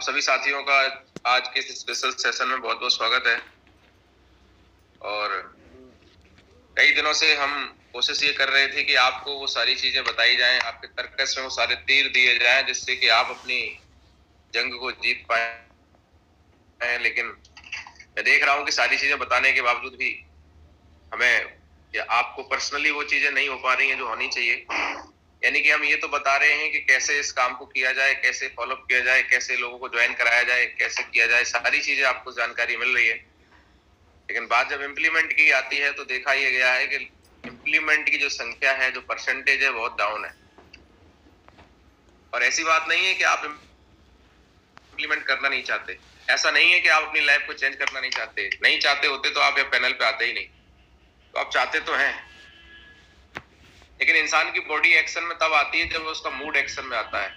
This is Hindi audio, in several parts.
सभी साथियों का आज के इस स्पेशल सेशन में बहुत बहुत स्वागत है। और कई दिनों से हम कोशिश ये कर रहे थे कि आपको वो सारी चीजें बताई जाएं, आपके तर्कस में वो सारे तीर दिए जाएं जिससे कि आप अपनी जंग को जीत पाए। लेकिन मैं देख रहा हूं कि सारी चीजें बताने के बावजूद भी हमें या आपको पर्सनली वो चीजें नहीं हो पा रही हैं जो होनी चाहिए। यानी कि हम ये तो बता रहे हैं कि कैसे इस काम को किया जाए, कैसे फॉलोअप किया जाए, कैसे लोगों को ज्वाइन कराया जाए, कैसे किया जाए, सारी चीजें आपको जानकारी मिल रही है। लेकिन बात जब इम्प्लीमेंट की आती है तो देखा यह गया है कि इम्प्लीमेंट की जो संख्या है, जो परसेंटेज है, बहुत डाउन है। और ऐसी बात नहीं है कि आप इम्प्लीमेंट करना नहीं चाहते, ऐसा नहीं है कि आप अपनी लाइफ को चेंज करना नहीं चाहते। नहीं चाहते होते तो आप ये पैनल पे आते ही नहीं। तो आप चाहते तो हैं, लेकिन इंसान की बॉडी एक्शन में तब आती है जब उसका मूड एक्शन में आता है।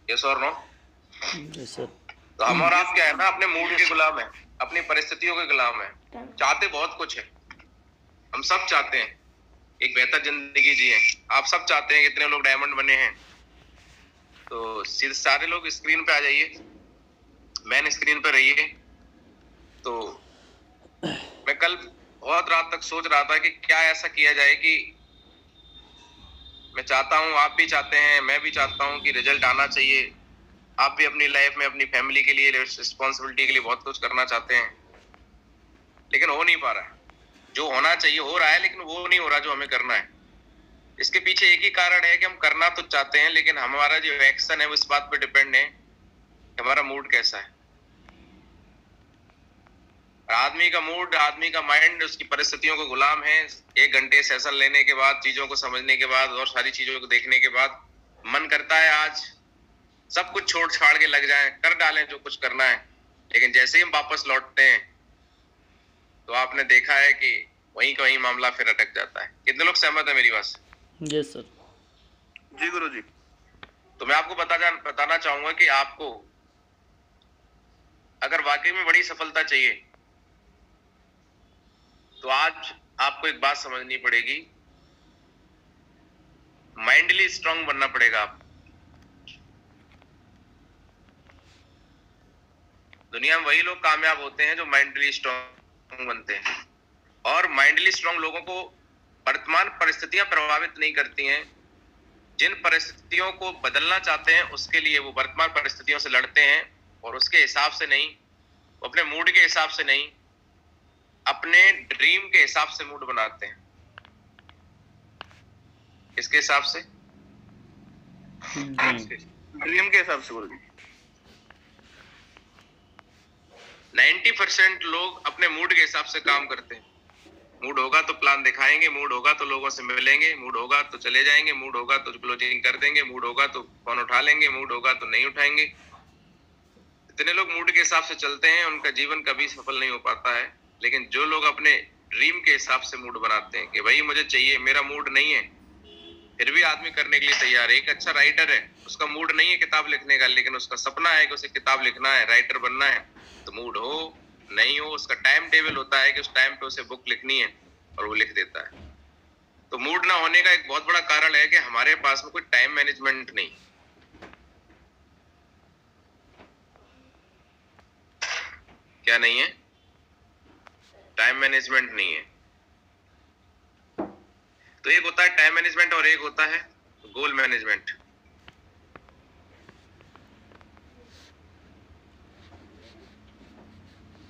यस और नो? तो हम और आप क्या है ना, अपने मूड के गुलाम है, अपनी परिस्थितियों के गुलाम है। चाहते बहुत कुछ है, हम सब चाहते हैं एक बेहतर जिंदगी जिए। आप सब चाहते हैं, इतने लोग डायमंड बने हैं। तो सारे लोग स्क्रीन पे आ जाइए, मैन स्क्रीन पे रहिए। तो मैं कल बहुत रात तक सोच रहा था कि क्या ऐसा किया जाए कि मैं चाहता हूं, आप भी चाहते हैं, मैं भी चाहता हूं कि रिजल्ट आना चाहिए। आप भी अपनी लाइफ में अपनी फैमिली के लिए, रिस्पॉन्सिबिलिटी के लिए बहुत कुछ करना चाहते हैं, लेकिन हो नहीं पा रहा है। जो होना चाहिए हो रहा है, लेकिन वो नहीं हो रहा जो हमें करना है। इसके पीछे एक ही कारण है कि हम करना तो चाहते हैं, लेकिन हमारा जो एक्शन है वो इस बात पर डिपेंड है कि हमारा मूड कैसा है। आदमी का मूड, आदमी का माइंड उसकी परिस्थितियों को गुलाम है। 1 घंटे सेशन लेने के बाद, चीजों को समझने के बाद और सारी चीजों को देखने के बाद मन करता है आज सब कुछ छोड़ छाड़ के लग जाएं, कर डालें जो कुछ करना है। लेकिन जैसे ही हम वापस लौटते हैं तो आपने देखा है कि वहीं का वहीं मामला फिर अटक जाता है। कितने लोग सहमत है मेरी बात से? Yes sir. जी गुरु जी। तो मैं आपको बताना चाहूंगा कि आपको अगर वाकई में बड़ी सफलता चाहिए तो आज आपको एक बात समझनी पड़ेगी, माइंडली स्ट्रांग बनना पड़ेगा। आप दुनिया में वही लोग कामयाब होते हैं जो माइंडली स्ट्रांग बनते हैं। और माइंडली स्ट्रांग लोगों को वर्तमान परिस्थितियां प्रभावित नहीं करती हैं। जिन परिस्थितियों को बदलना चाहते हैं उसके लिए वो वर्तमान परिस्थितियों से लड़ते हैं, और उसके हिसाब से नहीं, अपने मूड के हिसाब से नहीं, अपने ड्रीम के हिसाब से मूड बनाते हैं। किसके हिसाब से? ड्रीम के हिसाब से। बोल 90% लोग अपने मूड के हिसाब से काम करते हैं। मूड होगा तो प्लान दिखाएंगे, मूड होगा तो लोगों से मिलेंगे, मूड होगा तो चले जाएंगे, मूड होगा तो क्लोजिंग कर देंगे, मूड होगा तो फोन उठा लेंगे, मूड होगा तो नहीं उठाएंगे। इतने लोग मूड के हिसाब से चलते हैं, उनका जीवन कभी सफल नहीं हो पाता है। लेकिन जो लोग अपने ड्रीम के हिसाब से मूड बनाते हैं कि भाई मुझे चाहिए, मेरा मूड नहीं है, फिर भी आदमी करने के लिए तैयार है। एक अच्छा राइटर है, उसका मूड नहीं है किताब लिखने का, लेकिन उसका सपना है कि उसे किताब लिखना है, राइटर बनना है। तो मूड हो नहीं हो, उसका टाइम टेबल होता है कि उस टाइम पे उसे बुक लिखनी है और वो लिख देता है। तो मूड ना होने का एक बहुत बड़ा कारण है कि हमारे पास में कोई टाइम मैनेजमेंट नहीं। क्या नहीं है? टाइम मैनेजमेंट नहीं है। तो एक होता है टाइम मैनेजमेंट और एक होता है गोल मैनेजमेंट।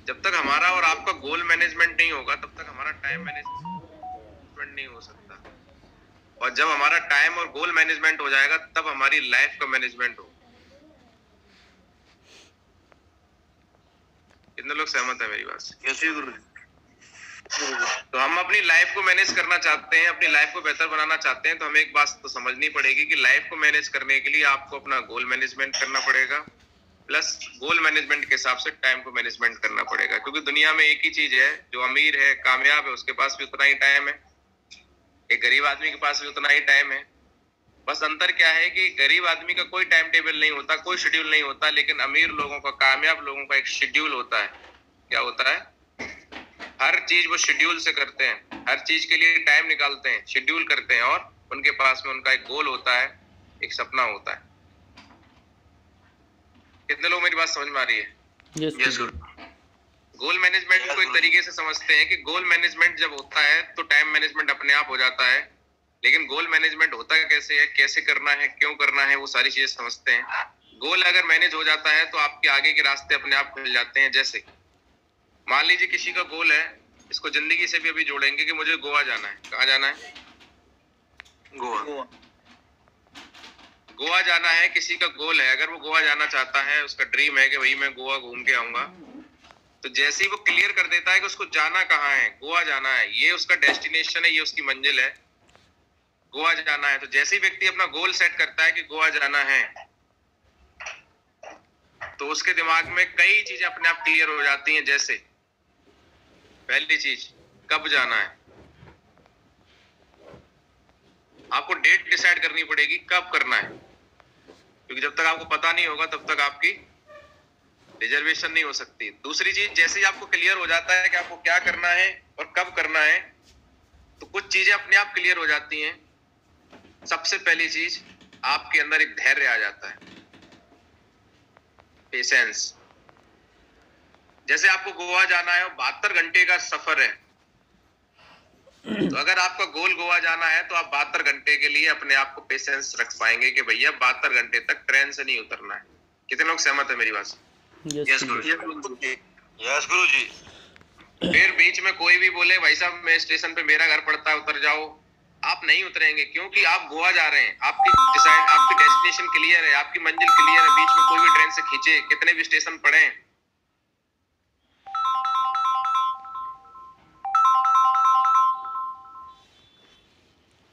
जब तक हमारा और आपका गोल मैनेजमेंट नहीं होगा तब तक हमारा टाइम मैनेजमेंट नहीं हो सकता। और जब हमारा टाइम और गोल मैनेजमेंट हो जाएगा तब हमारी लाइफ का मैनेजमेंट होगा। कितने लोग सहमत है मेरी बात से? कैसे गुरु? तो हम अपनी लाइफ को मैनेज करना चाहते हैं, अपनी लाइफ को बेहतर बनाना चाहते हैं, तो हमें एक बात तो समझनी पड़ेगी कि लाइफ को मैनेज करने के लिए आपको अपना गोल मैनेजमेंट करना पड़ेगा, प्लस गोल मैनेजमेंट के हिसाब से टाइम को मैनेजमेंट करना पड़ेगा। क्योंकि दुनिया में एक ही चीज है, जो अमीर है, कामयाब है, उसके पास भी उतना ही टाइम है, एक गरीब आदमी के पास भी उतना ही टाइम है। बस अंतर क्या है कि गरीब आदमी का कोई टाइम टेबल नहीं होता, कोई शेड्यूल नहीं होता, लेकिन अमीर लोगों का, कामयाब लोगों का एक शेड्यूल होता है। क्या होता है? हर चीज वो शेड्यूल से करते हैं, हर चीज के लिए टाइम निकालते हैं, शेड्यूल करते हैं, और उनके पास में उनका एक गोल होता है, एक सपना होता है। कितने लोग मेरी बात समझ में आ रही है? Yes sir. गोल मैनेजमेंट को एक तरीके से समझते हैं कि गोल मैनेजमेंट जब होता है तो टाइम मैनेजमेंट अपने आप हो जाता है, लेकिन गोल मैनेजमेंट होता कैसे है, कैसे करना है, क्यों करना है, वो सारी चीजें समझते हैं। गोल अगर मैनेज हो जाता है तो आपके आगे के रास्ते अपने आप खुल जाते हैं। जैसे मान लीजिए किसी का गोल है, इसको जिंदगी से भी अभी जोड़ेंगे कि मुझे गोवा जाना है। कहाँ जाना है? गोवा। गोवा जाना है, किसी का गोल है। अगर वो गोवा जाना चाहता है, उसका ड्रीम है कि भाई मैं गोवा घूम के आऊंगा, तो जैसे ही वो क्लियर कर देता है कि उसको जाना कहाँ है, गोवा जाना है, ये उसका डेस्टिनेशन है, ये उसकी मंजिल है, गोवा जाना है, तो जैसे ही व्यक्ति अपना गोल सेट करता है कि गोवा जाना है, तो उसके दिमाग में कई चीजें अपने आप क्लियर हो जाती हैं। जैसे पहली चीज, कब जाना है। आपको डेट डिसाइड करनी पड़ेगी कब करना है, क्योंकि जब तक आपको पता नहीं होगा तब तक आपकी रिजर्वेशन नहीं हो सकती। दूसरी चीज, जैसे ही आपको क्लियर हो जाता है कि आपको क्या करना है और कब करना है, तो कुछ चीजें अपने आप क्लियर हो जाती हैं। सबसे पहली चीज, आपके अंदर एक धैर्य आ जाता है, पेशेंस। जैसे आपको गोवा जाना है और 72 घंटे का सफर है, तो अगर आपका गोल गोवा जाना है तो आप 72 घंटे के लिए अपने आप को पेशेंस रख पाएंगे कि भैया 72 घंटे तक ट्रेन से नहीं उतरना है। कितने लोग सहमत है मेरी बात से? यस गुरु जी। फिर बीच में कोई भी बोले भाई साहब मैं स्टेशन पे, मेरा घर पड़ता है, उतर जाओ, आप नहीं उतरेंगे, क्योंकि आप गोवा जा रहे हैं। आपकी डेस्टिनेशन क्लियर है, आपकी मंजिल क्लियर है। बीच में कोई भी ट्रेन से खींचे, कितने भी स्टेशन पड़े,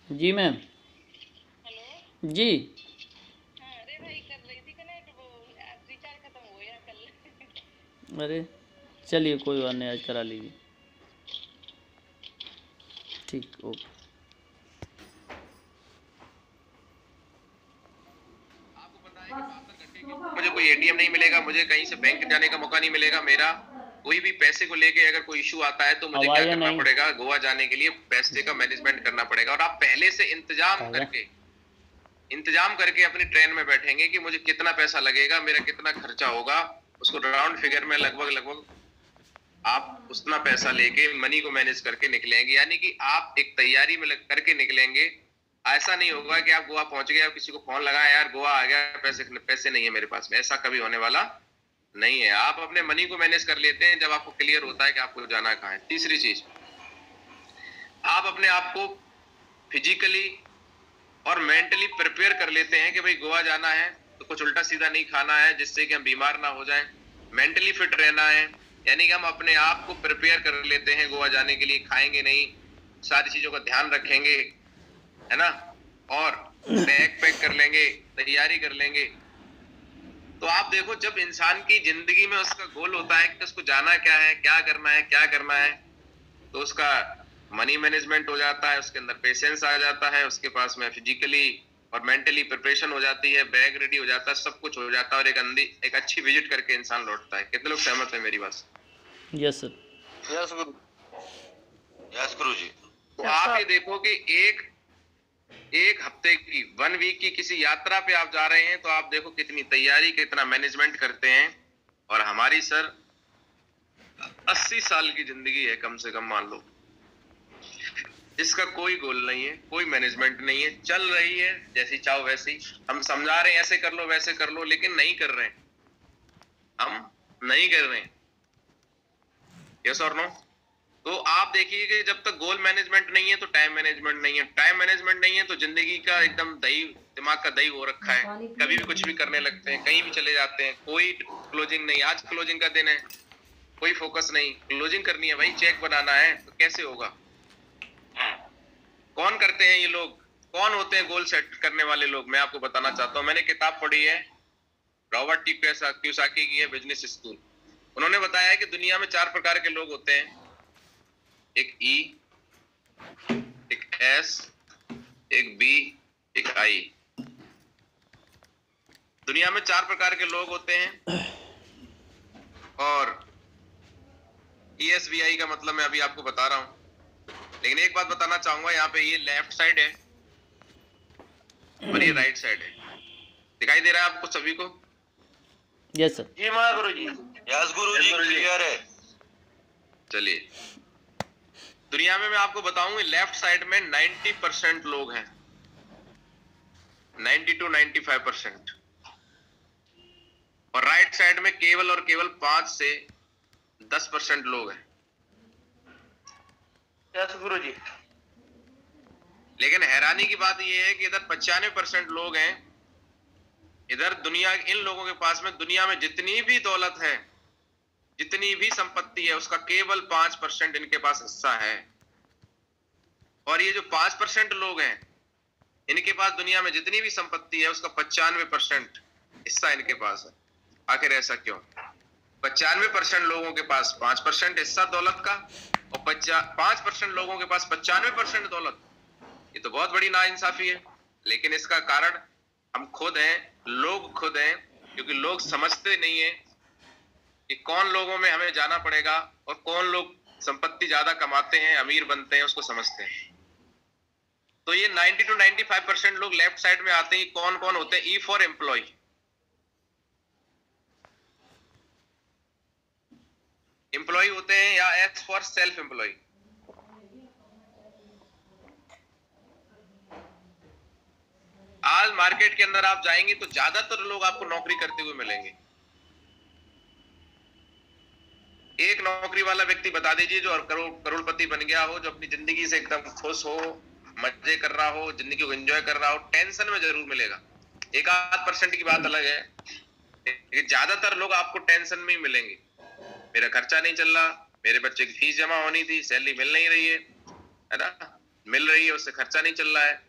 जी मैम। हेलो जी। हाँ, अरे भाई कर रही थी कनेक्ट, वो रिचार्ज खत्म हो गया कल। अरे चलिए कोई बात नहीं, आज करा लीजिए। ठीक, ओके। मुझे कोई एटीएम नहीं मिलेगा, मुझे कहीं से बैंक जाने का मौका नहीं मिलेगा, मेरा कोई भी पैसे को लेके अगर कोई इशू आता है तो मुझे क्या करना पड़ेगा, गोवा जाने के लिए पैसे का मैनेजमेंट करना पड़ेगा। और आप पहले से इंतजाम करके अपनी ट्रेन में बैठेंगे कि मुझे कितना पैसा लगेगा, मेरा कितना खर्चा होगा, उसको राउंड फिगर में लगभग आप उतना पैसा लेके मनी को मैनेज करके निकलेंगे। यानी कि आप एक तैयारी में करके निकलेंगे। ऐसा नहीं होगा कि आप गोवा पहुंच गए, आप किसी को फोन लगाया, यार गोवा आ गया, पैसे नहीं है मेरे पास में। ऐसा कभी होने वाला नहीं है। आप अपने मनी को मैनेज कर लेते हैं जब आपको क्लियर होता है कि आपको जाना कहाँ है। तीसरी चीज, आप अपने आप को फिजिकली और मेंटली प्रिपेयर कर लेते हैं कि भाई गोवा जाना है तो कुछ उल्टा सीधा नहीं खाना है जिससे कि हम बीमार ना हो जाएं। मेंटली फिट रहना है, यानी कि हम अपने आप को प्रिपेयर कर लेते हैं गोवा जाने के लिए। खाएंगे नहीं, सारी चीजों का ध्यान रखेंगे, है ना, और बैग पैक कर लेंगे, तैयारी कर लेंगे। तो आप देखो, जब इंसान की जिंदगी में उसका गोल होता है कि उसको जाना क्या है, क्या करना है, तो उसका मनी मैनेजमेंट हो जाता है, उसके अंदर पेशेंस आ जाता है, उसके पास में फिजिकली और मेंटली प्रिपरेशन हो जाती है, बैग रेडी हो जाता है, सब कुछ हो जाता है, और एक अच्छी विजिट करके इंसान लौटता है। कितने लोग सहमत है मेरी बात से? Yes sir. यस गुरु जी। तो आप ये देखो कि एक हफ्ते की, 1 वीक की किसी यात्रा पे आप जा रहे हैं, तो आप देखो कितनी तैयारी, कितना मैनेजमेंट करते हैं। और हमारी सर 80 साल की जिंदगी है कम से कम, मान लो, इसका कोई गोल नहीं है, कोई मैनेजमेंट नहीं है, चल रही है जैसी चाहो वैसी। हम समझा रहे हैं ऐसे कर लो वैसे कर लो, लेकिन नहीं कर रहे हैं, हम नहीं कर रहे हैं। यस और नो? तो आप देखिए कि जब तक गोल मैनेजमेंट नहीं है तो टाइम मैनेजमेंट नहीं है, टाइम मैनेजमेंट नहीं है तो जिंदगी का एकदम दिमाग का दही हो रखा है। कभी भी कुछ भी करने लगते हैं, कहीं भी चले जाते हैं, कोई क्लोजिंग नहीं। आज क्लोजिंग का दिन है, कोई फोकस नहीं, क्लोजिंग करनी है भाई, चेक बनाना है, तो कैसे होगा? कौन करते हैं ये लोग? कौन होते हैं गोल सेट करने वाले लोग? मैं आपको बताना चाहता हूँ। मैंने किताब पढ़ी है, रॉबर्ट टी कियोसाकी की है, बिजनेस स्कूल। उन्होंने बताया है कि दुनिया में 4 प्रकार के लोग होते हैं, एक ई, एक एस, एक बी, एक आई। दुनिया में 4 प्रकार के लोग होते हैं। और ESBI का मतलब मैं अभी आपको बता रहा हूं, लेकिन एक बात बताना चाहूंगा, यहाँ पे ये लेफ्ट साइड है और ये राइट साइड है। दिखाई दे रहा है आपको सभी को? Yes sir. जी माँ गुरु जी। यस गुरु जी क्लियर है। चलिए, दुनिया में मैं आपको बताऊं लेफ्ट साइड में 90% लोग हैं, 90 to 95%, और राइट साइड में केवल और केवल 5 से 10% लोग हैं। यस गुरु जी। लेकिन हैरानी की बात यह है कि इधर 95% लोग हैं, इधर दुनिया, इन लोगों के पास में दुनिया में जितनी भी दौलत है, जितनी भी संपत्ति है, उसका केवल 5% इनके पास हिस्सा है। और ये जो 5% लोग हैं, इनके पास दुनिया में जितनी भी संपत्ति है उसका 95% हिस्सा इनके पास है। आखिर ऐसा क्यों? 95% लोगों के पास 5% हिस्सा दौलत का, और 5% लोगों के पास 95% दौलत। ये तो बहुत बड़ी नाइंसाफी है। लेकिन इसका कारण हम खुद हैं, लोग खुद हैं, क्योंकि लोग समझते नहीं है कि कौन लोगों में हमें जाना पड़ेगा और कौन लोग संपत्ति ज्यादा कमाते हैं, अमीर बनते हैं, उसको समझते हैं। तो ये 90 to 95% लोग लेफ्ट साइड में आते हैं। कौन कौन होते हैं? ई फॉर एम्प्लॉय, एम्प्लॉय होते हैं, या एस फॉर सेल्फ एम्प्लॉय। आज मार्केट के अंदर आप जाएंगे तो ज्यादातर लोग आपको नौकरी करते हुए मिलेंगे। एक नौकरी वाला व्यक्ति बता दीजिए जो करोड़पति बन गया हो, जो अपनी जिंदगी से एकदम खुश हो, मजे कर रहा हो, जिंदगी को एंजॉय कर रहा हो। टेंशन में जरूर मिलेगा, 1-8% की बात अलग है, लेकिन ज्यादातर लोग आपको टेंशन में ही मिलेंगे। मेरा खर्चा नहीं चल रहा, मेरे बच्चे की फीस जमा होनी थी, सैलरी मिल नहीं रही है ना, मिल रही है उससे खर्चा नहीं चल रहा है।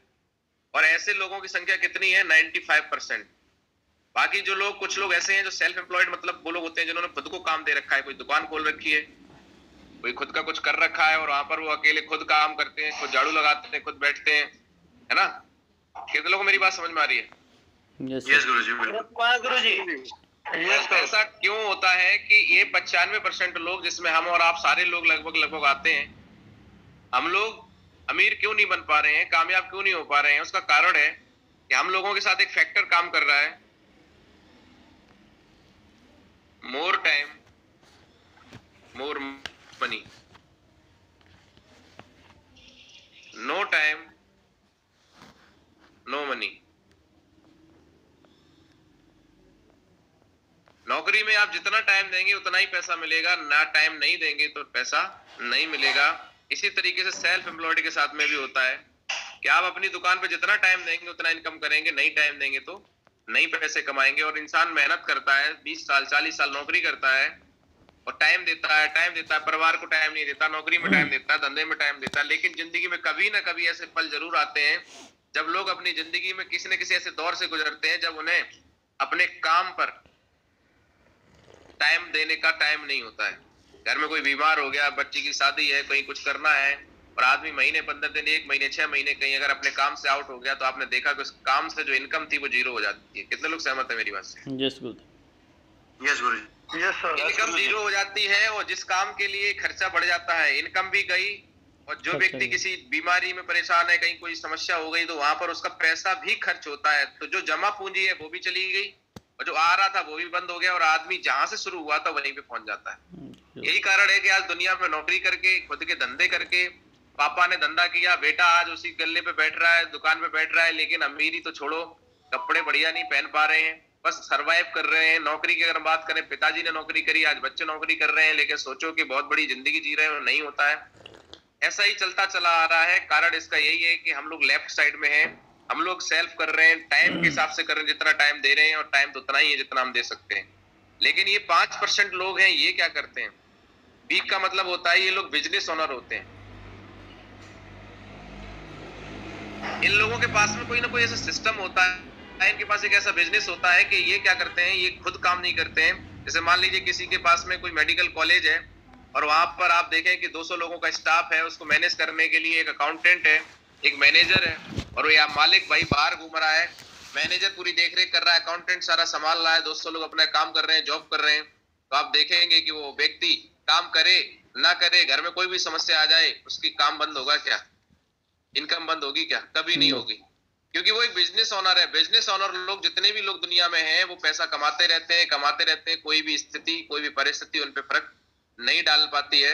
और ऐसे लोगों की संख्या कितनी है? 95%। बाकी जो लोग, कुछ लोग ऐसे हैं जो सेल्फ एम्प्लॉयड, मतलब वो लोग होते हैं जिन्होंने खुद को काम दे रखा है, कोई दुकान खोल रखी है, कोई खुद का कुछ कर रखा है, और वहां पर वो अकेले खुद काम करते हैं, खुद झाड़ू लगाते हैं, खुद बैठते हैं, है ना। कितने लोगों को मेरी बात समझ में आ रही है? यस गुरु जी बिल्कुल। गुरु जी। ऐसा क्यों होता है कि ये 95% लोग, जिसमें हम और आप सारे लोग लगभग आते हैं, हम लोग अमीर क्यों नहीं बन पा रहे हैं, कामयाब क्यों नहीं हो पा रहे हैं? उसका कारण है कि हम लोगों के साथ एक फैक्टर काम कर रहा है, more time more money, no time no money. नौकरी में आप जितना टाइम देंगे उतना ही पैसा मिलेगा, ना टाइम नहीं देंगे तो पैसा नहीं मिलेगा। इसी तरीके से सेल्फ एम्प्लॉयड के साथ में भी होता है कि आप अपनी दुकान पे जितना टाइम देंगे उतना इनकम करेंगे, नहीं टाइम देंगे तो नहीं पैसे कमाएंगे। और इंसान मेहनत करता है, 20 साल 40 साल नौकरी करता है, और टाइम देता है, परिवार को टाइम नहीं देता, नौकरी में टाइम देता है, धंधे में टाइम देता है। लेकिन जिंदगी में कभी ना कभी ऐसे पल जरूर आते हैं जब लोग अपनी जिंदगी में किसी न किसी ऐसे दौर से गुजरते हैं जब उन्हें अपने काम पर टाइम देने का टाइम नहीं होता है। घर में कोई बीमार हो गया, बच्ची की शादी है, कहीं कुछ करना है, और आदमी महीने 15 दिन, 1 महीने 6 महीने कहीं अगर अपने काम से आउट हो गया तो आपने देखा कि उस काम से जो इनकम थी वो जीरो हो जाती है। कितने लोग सहमत है मेरी बात से? Yes guru. Yes guru ji. Yes sir. Income zero हो जाती है, और जिस काम के लिए खर्चा बढ़ जाता है, इनकम भी गई, और जो व्यक्ति किसी बीमारी में परेशान है, कहीं कोई समस्या हो गई, तो वहां पर उसका पैसा भी खर्च होता है। तो जो जमा पूंजी है वो भी चली गई, और जो आ रहा था वो भी बंद हो गया, और आदमी जहां से शुरू हुआ था वहीं पे पहुंच जाता है। यही कारण है कि आज दुनिया में नौकरी करके, खुद के धंधे करके, पापा ने धंधा किया, बेटा आज उसी गल्ले पे बैठ रहा है, दुकान पे बैठ रहा है, लेकिन अमीरी तो छोड़ो, कपड़े बढ़िया नहीं पहन पा रहे हैं, बस सरवाइव कर रहे हैं। नौकरी की अगर बात करें, पिताजी ने नौकरी करी, आज बच्चे नौकरी कर रहे हैं, लेकिन सोचो कि बहुत बड़ी जिंदगी जी रहे हैं, नहीं होता है। ऐसा ही चलता चला आ रहा है। कारण इसका यही है कि हम लोग लेफ्ट साइड में हैं, हम लोग सेल्फ कर रहे हैं, टाइम के हिसाब से कर रहे हैं, जितना टाइम दे रहे हैं, और टाइम तो उतना ही है जितना हम दे सकते हैं। लेकिन ये 5% लोग हैं, ये क्या करते हैं? वीक का मतलब होता है ये लोग बिजनेस ओनर होते हैं। इन लोगों के पास में कोई ना कोई ऐसा सिस्टम होता है, इनके पास एक ऐसा बिजनेस होता है कि ये क्या करते हैं, ये खुद काम नहीं करते हैं। जैसे मान लीजिए किसी के पास में कोई मेडिकल कॉलेज है, और वहां पर आप देखें कि 200 लोगों का स्टाफ है, उसको मैनेज करने के लिए एक अकाउंटेंट है, एक मैनेजर है, और यहाँ मालिक भाई बाहर घूम रहा है, मैनेजर पूरी देखरेख कर रहा है, अकाउंटेंट सारा संभाल रहा है, 200 लोग अपना काम कर रहे हैं, जॉब कर रहे हैं। तो आप देखेंगे कि वो व्यक्ति काम करे ना करे, घर में कोई भी समस्या आ जाए, उसकी काम बंद होगा क्या? इनकम बंद होगी क्या? कभी नहीं होगी। क्योंकि वो एक बिजनेस ओनर है। बिजनेस ओनर लोग, जितने भी लोग दुनिया में हैं, वो पैसा कमाते रहते हैं। कोई भी स्थिति, कोई भी परिस्थिति उन पे फर्क नहीं डाल पाती है।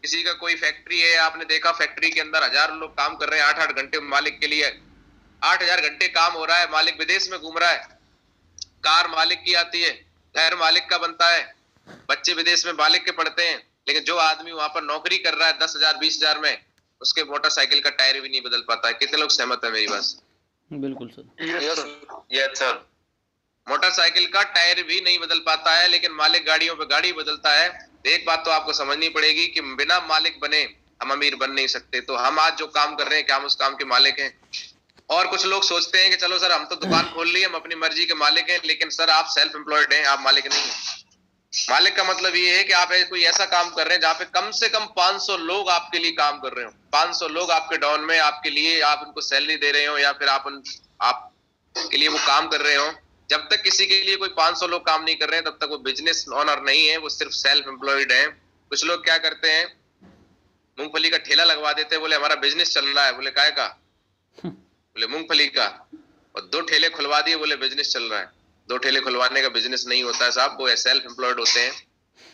किसी का कोई फैक्ट्री है, आपने देखा फैक्ट्री के अंदर 1000 लोग काम कर रहे हैं 8-8 घंटे, मालिक के लिए 8000 घंटे काम हो रहा है, मालिक विदेश में घूम रहा है, कार मालिक की आती है, घर मालिक का बनता है, बच्चे विदेश में मालिक के पढ़ते हैं, लेकिन जो आदमी वहां पर नौकरी कर रहा है 10,000 20,000 में, उसके मोटरसाइकिल का टायर भी नहीं बदल पाता है। कितने लोग सहमत है मेरी बात से? बिल्कुल सर। Yes sir. मोटरसाइकिल का टायर भी नहीं बदल पाता है, लेकिन मालिक गाड़ियों पे गाड़ी बदलता है। एक बात तो आपको समझनी पड़ेगी कि बिना मालिक बने हम अमीर बन नहीं सकते। तो हम आज जो काम कर रहे हैं, क्या हम उस काम के मालिक हैं? और कुछ लोग सोचते हैं कि चलो सर हम तो दुकान खोल ली, हम अपनी मर्जी के मालिक हैं, लेकिन सर आप सेल्फ एम्प्लॉयड हैं, आप मालिक नहीं हैं। मालिक का मतलब ये है कि आप कोई ऐसा काम कर रहे हैं जहाँ पे कम से कम 500 लोग आपके लिए काम कर रहे हो, 500 लोग आपके डाउन में आपके लिए, आप उनको सैलरी दे रहे हो या फिर आप के लिए वो काम कर रहे हो। जब तक किसी के लिए कोई 500 लोग काम नहीं कर रहे हैं, तब तक वो बिजनेस ओनर नहीं है, वो सिर्फ सेल्फ एम्प्लॉयड है। कुछ लोग क्या करते हैं, मूंगफली का ठेला लगवा देते हैं, बोले हमारा बिजनेस चल रहा है। बोले काय का? बोले मूंगफली का। और 2 ठेले खुलवा दिए, बोले बिजनेस चल रहा है। 2 ठेले खुलवाने का बिजनेस नहीं होता है साहब, वो सेल्फ एम्प्लॉयड होते हैं।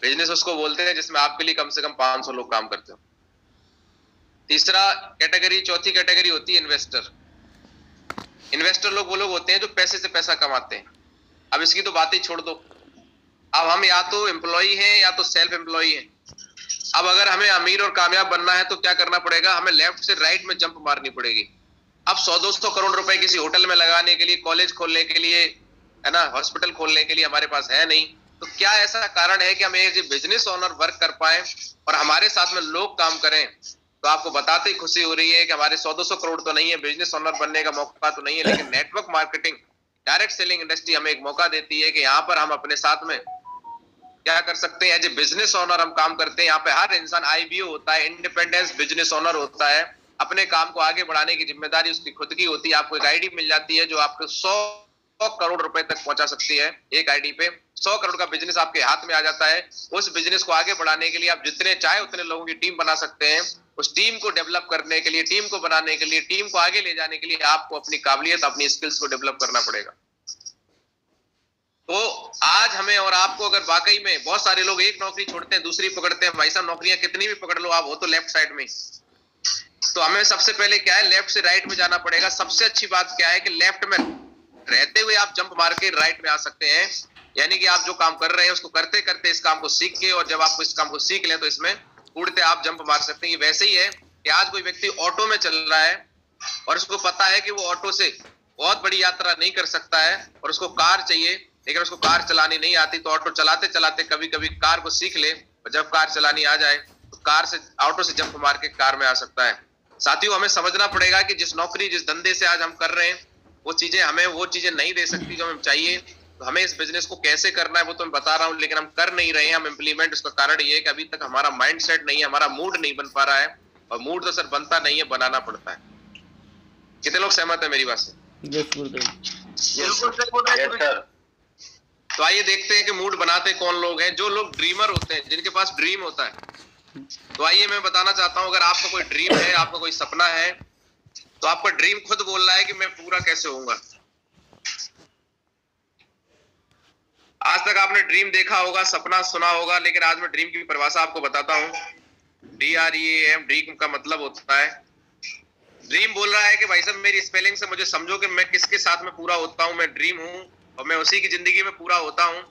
बिजनेस उसको बोलते हैं जिसमें आपके लिए कम से कम 500 लोग काम करते हो। तीसरा कैटेगरी, चौथी कैटेगरी होती है इन्वेस्टर। इन्वेस्टर लोग वो लोग होते हैं जो पैसे से पैसा कमाते हैं। अब इसकी तो बात ही छोड़ दो, अब हम या तो एम्प्लॉई हैं या तो सेल्फ एम्प्लॉई हैं। अब अगर हमें अमीर और कामयाब बनना है तो क्या करना पड़ेगा, हमें लेफ्ट से राइट में जंप मारनी पड़ेगी। अब 100-200 करोड़ रुपए किसी होटल में लगाने के लिए, कॉलेज खोलने के लिए, है ना, हॉस्पिटल खोलने के लिए हमारे पास है नहीं। तो क्या ऐसा कारण है कि हम एक बिजनेस ओनर वर्क कर पाए और हमारे साथ में लोग काम करें? तो आपको बताते ही खुशी हो रही है कि हमारे 100-200 करोड़ तो नहीं है, बिजनेस ओनर बनने का मौका तो नहीं है, लेकिन network marketing, direct selling industry हमें एक मौका देती है कि यहाँ पर हम अपने साथ में क्या कर सकते हैं। एज ए बिजनेस ओनर हम काम करते हैं। यहाँ पे हर इंसान IBO होता है, इंडिपेंडेंस बिजनेस ओनर होता है। अपने काम को आगे बढ़ाने की जिम्मेदारी उसकी खुद की होती है। आपको एक आईडी मिल जाती है जो आपको 100 करोड़ रुपए तक पहुंचा सकती है। एक आईडी पे 100 करोड़ का बिजनेस आपके हाथ में आ जाता है। उस बिजनेस को आगे बढ़ाने के लिए आप जितने चाहे उतने लोगों की टीम बना सकते हैं। उस टीम को डेवलप करने के लिए, टीम को बनाने के लिए, टीम को आगे ले जाने के लिए आपको अपनी काबिलियत, अपनी स्किल्स को डेवलप करना पड़ेगा। तो आज हमें और आपको, अगर वाकई में बहुत सारे लोग एक नौकरी छोड़ते हैं दूसरी पकड़ते हैं, भाई साहब नौकरियां कितनी भी पकड़ लो आप, हो तो लेफ्ट साइड में। तो हमें सबसे पहले क्या है, लेफ्ट से राइट में जाना पड़ेगा। सबसे अच्छी बात क्या है कि लेफ्ट में रहते हुए आप जंप मार के राइट में आ सकते हैं। यानी कि आप जो काम कर रहे हैं उसको करते करते इस काम को सीख के, और जब आप इस काम को सीख लें तो इसमें उड़ते आप जंप मार सकते हैं। वैसे ही है कि आज कोई व्यक्ति ऑटो में चल रहा है और उसको पता है कि वो ऑटो से बहुत बड़ी यात्रा नहीं कर सकता है और उसको कार चाहिए, लेकिन उसको कार चलानी नहीं आती। तो ऑटो चलाते चलाते कभी कभी कार को सीख ले, और जब कार चलानी आ जाए तो कार से, ऑटो से जंप मार के कार में आ सकता है। साथियों, हमें समझना पड़ेगा कि जिस नौकरी, जिस धंधे से आज हम कर रहे हैं, वो चीजें हमें वो चीजें नहीं दे सकती जो हमें चाहिए। तो हमें इस बिजनेस को कैसे करना है वो तो मैं बता रहा हूँ, लेकिन हम कर नहीं रहे हैं, हम इम्प्लीमेंट। उसका कारण ये है कि अभी तक हमारा माइंड सेट नहीं है, हमारा मूड नहीं बन पा रहा है। और मूड तो सर बनता नहीं है, बनाना पड़ता है। कितने लोग सहमत है मेरी बात से? तो आइए देखते हैं कि मूड बनाते कौन लोग हैं। जो लोग ड्रीमर होते हैं, जिनके पास ड्रीम होता है। तो आइए मैं बताना चाहता हूं, अगर आपका कोई ड्रीम है, आपका कोई सपना है, तो आपका ड्रीम खुद बोल रहा है कि मैं पूरा कैसे होऊंगा। आज तक आपने ड्रीम देखा होगा, सपना सुना होगा, लेकिन आज मैं ड्रीम की परिभाषा आपको बताता हूं। DREAM, ड्रीम का मतलब होता है, ड्रीम बोल रहा है कि भाई साहब मेरी स्पेलिंग से मुझे समझो कि मैं किसके साथ में पूरा होता हूं। मैं ड्रीम हूं और मैं उसी की जिंदगी में पूरा होता हूं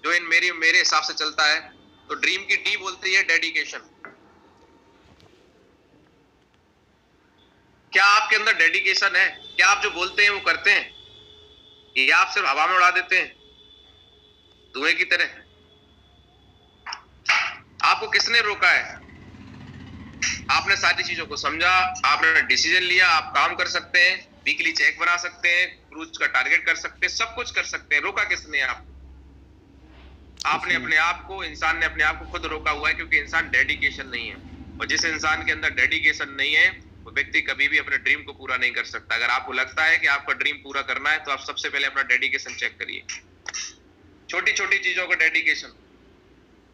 जो मेरे हिसाब से चलता है। तो ड्रीम की D बोलती है डेडिकेशन। क्या आपके अंदर डेडिकेशन है? क्या आप जो बोलते हैं वो करते हैं, या आप सिर्फ हवा में उड़ा देते हैं धुएं की तरह? आपको किसने रोका है? आपने सारी चीजों को समझा, आपने डिसीजन लिया, आप काम कर सकते हैं, वीकली चेक बना सकते हैं, क्रूज का टारगेट कर सकते हैं, सब कुछ कर सकते हैं। रोका किसने आपको? आपने अपने आप को, इंसान ने अपने आप को खुद रोका हुआ है, क्योंकि इंसान डेडिकेशन नहीं है। और जिस इंसान के अंदर डेडिकेशन नहीं है वो व्यक्ति कभी भी अपने ड्रीम को पूरा नहीं कर सकता। अगर आपको लगता है कि आपका ड्रीम पूरा करना है तो आप सबसे पहले अपना डेडिकेशन चेक करिए। छोटी छोटी चीजों का डेडिकेशन,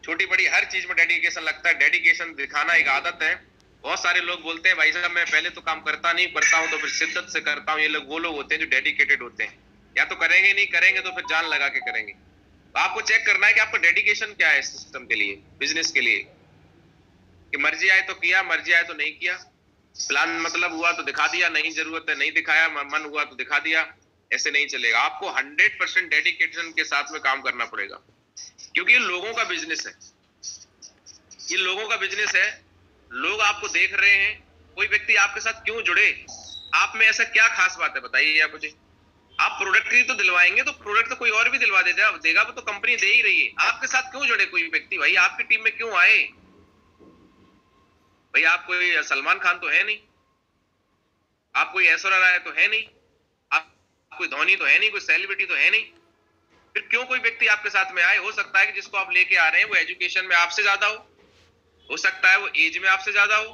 छोटी बड़ी हर चीज में डेडिकेशन लगता है। डेडिकेशन दिखाना एक आदत है, बहुत सारे लोग बोलते हैं भाई साहब मैं पहले तो काम करता नहीं, करता हूँ तो फिर शिद्दत से करता हूँ। ये लोग वो लोग होते हैं जो डेडिकेटेड होते हैं, या तो करेंगे नहीं, करेंगे तो फिर जान लगा के करेंगे। तो आपको चेक करना है कि आपका डेडिकेशन क्या है सिस्टम के लिए, बिजनेस के लिए, कि मर्जी आए तो किया, मर्जी आए तो नहीं किया, प्लान मतलब हुआ तो दिखा दिया, नहीं जरूरत है नहीं दिखाया, मन हुआ तो दिखा दिया। ऐसे नहीं चलेगा। आपको 100% डेडिकेशन के साथ में काम करना पड़ेगा, क्योंकि ये लोगों का बिजनेस है, ये लोगों का बिजनेस है। लोग आपको देख रहे हैं, कोई व्यक्ति आपके साथ क्यों जुड़े, आप में ऐसा क्या खास बात है बताइए आप मुझे। आप प्रोडक्ट ही तो दिलवाएंगे तो प्रोडक्ट तो कोई और भी दिलवा देगा, वो तो कंपनी दे ही रही है। आपके साथ क्यों जुड़े कोई व्यक्ति, भाई आपकी टीम में क्यों आए भाई? आप कोई सलमान खान तो है नहीं, आप कोई ऐश्वर्या राय तो है नहीं, आप कोई धोनी तो है नहीं, कोई सेलिब्रिटी तो है नहीं, फिर क्यों कोई व्यक्ति आपके साथ में आए? हो सकता है कि जिसको आप लेके आ रहे हैं वो एजुकेशन में आपसे ज्यादा हो सकता है वो एज में आपसे ज्यादा हो।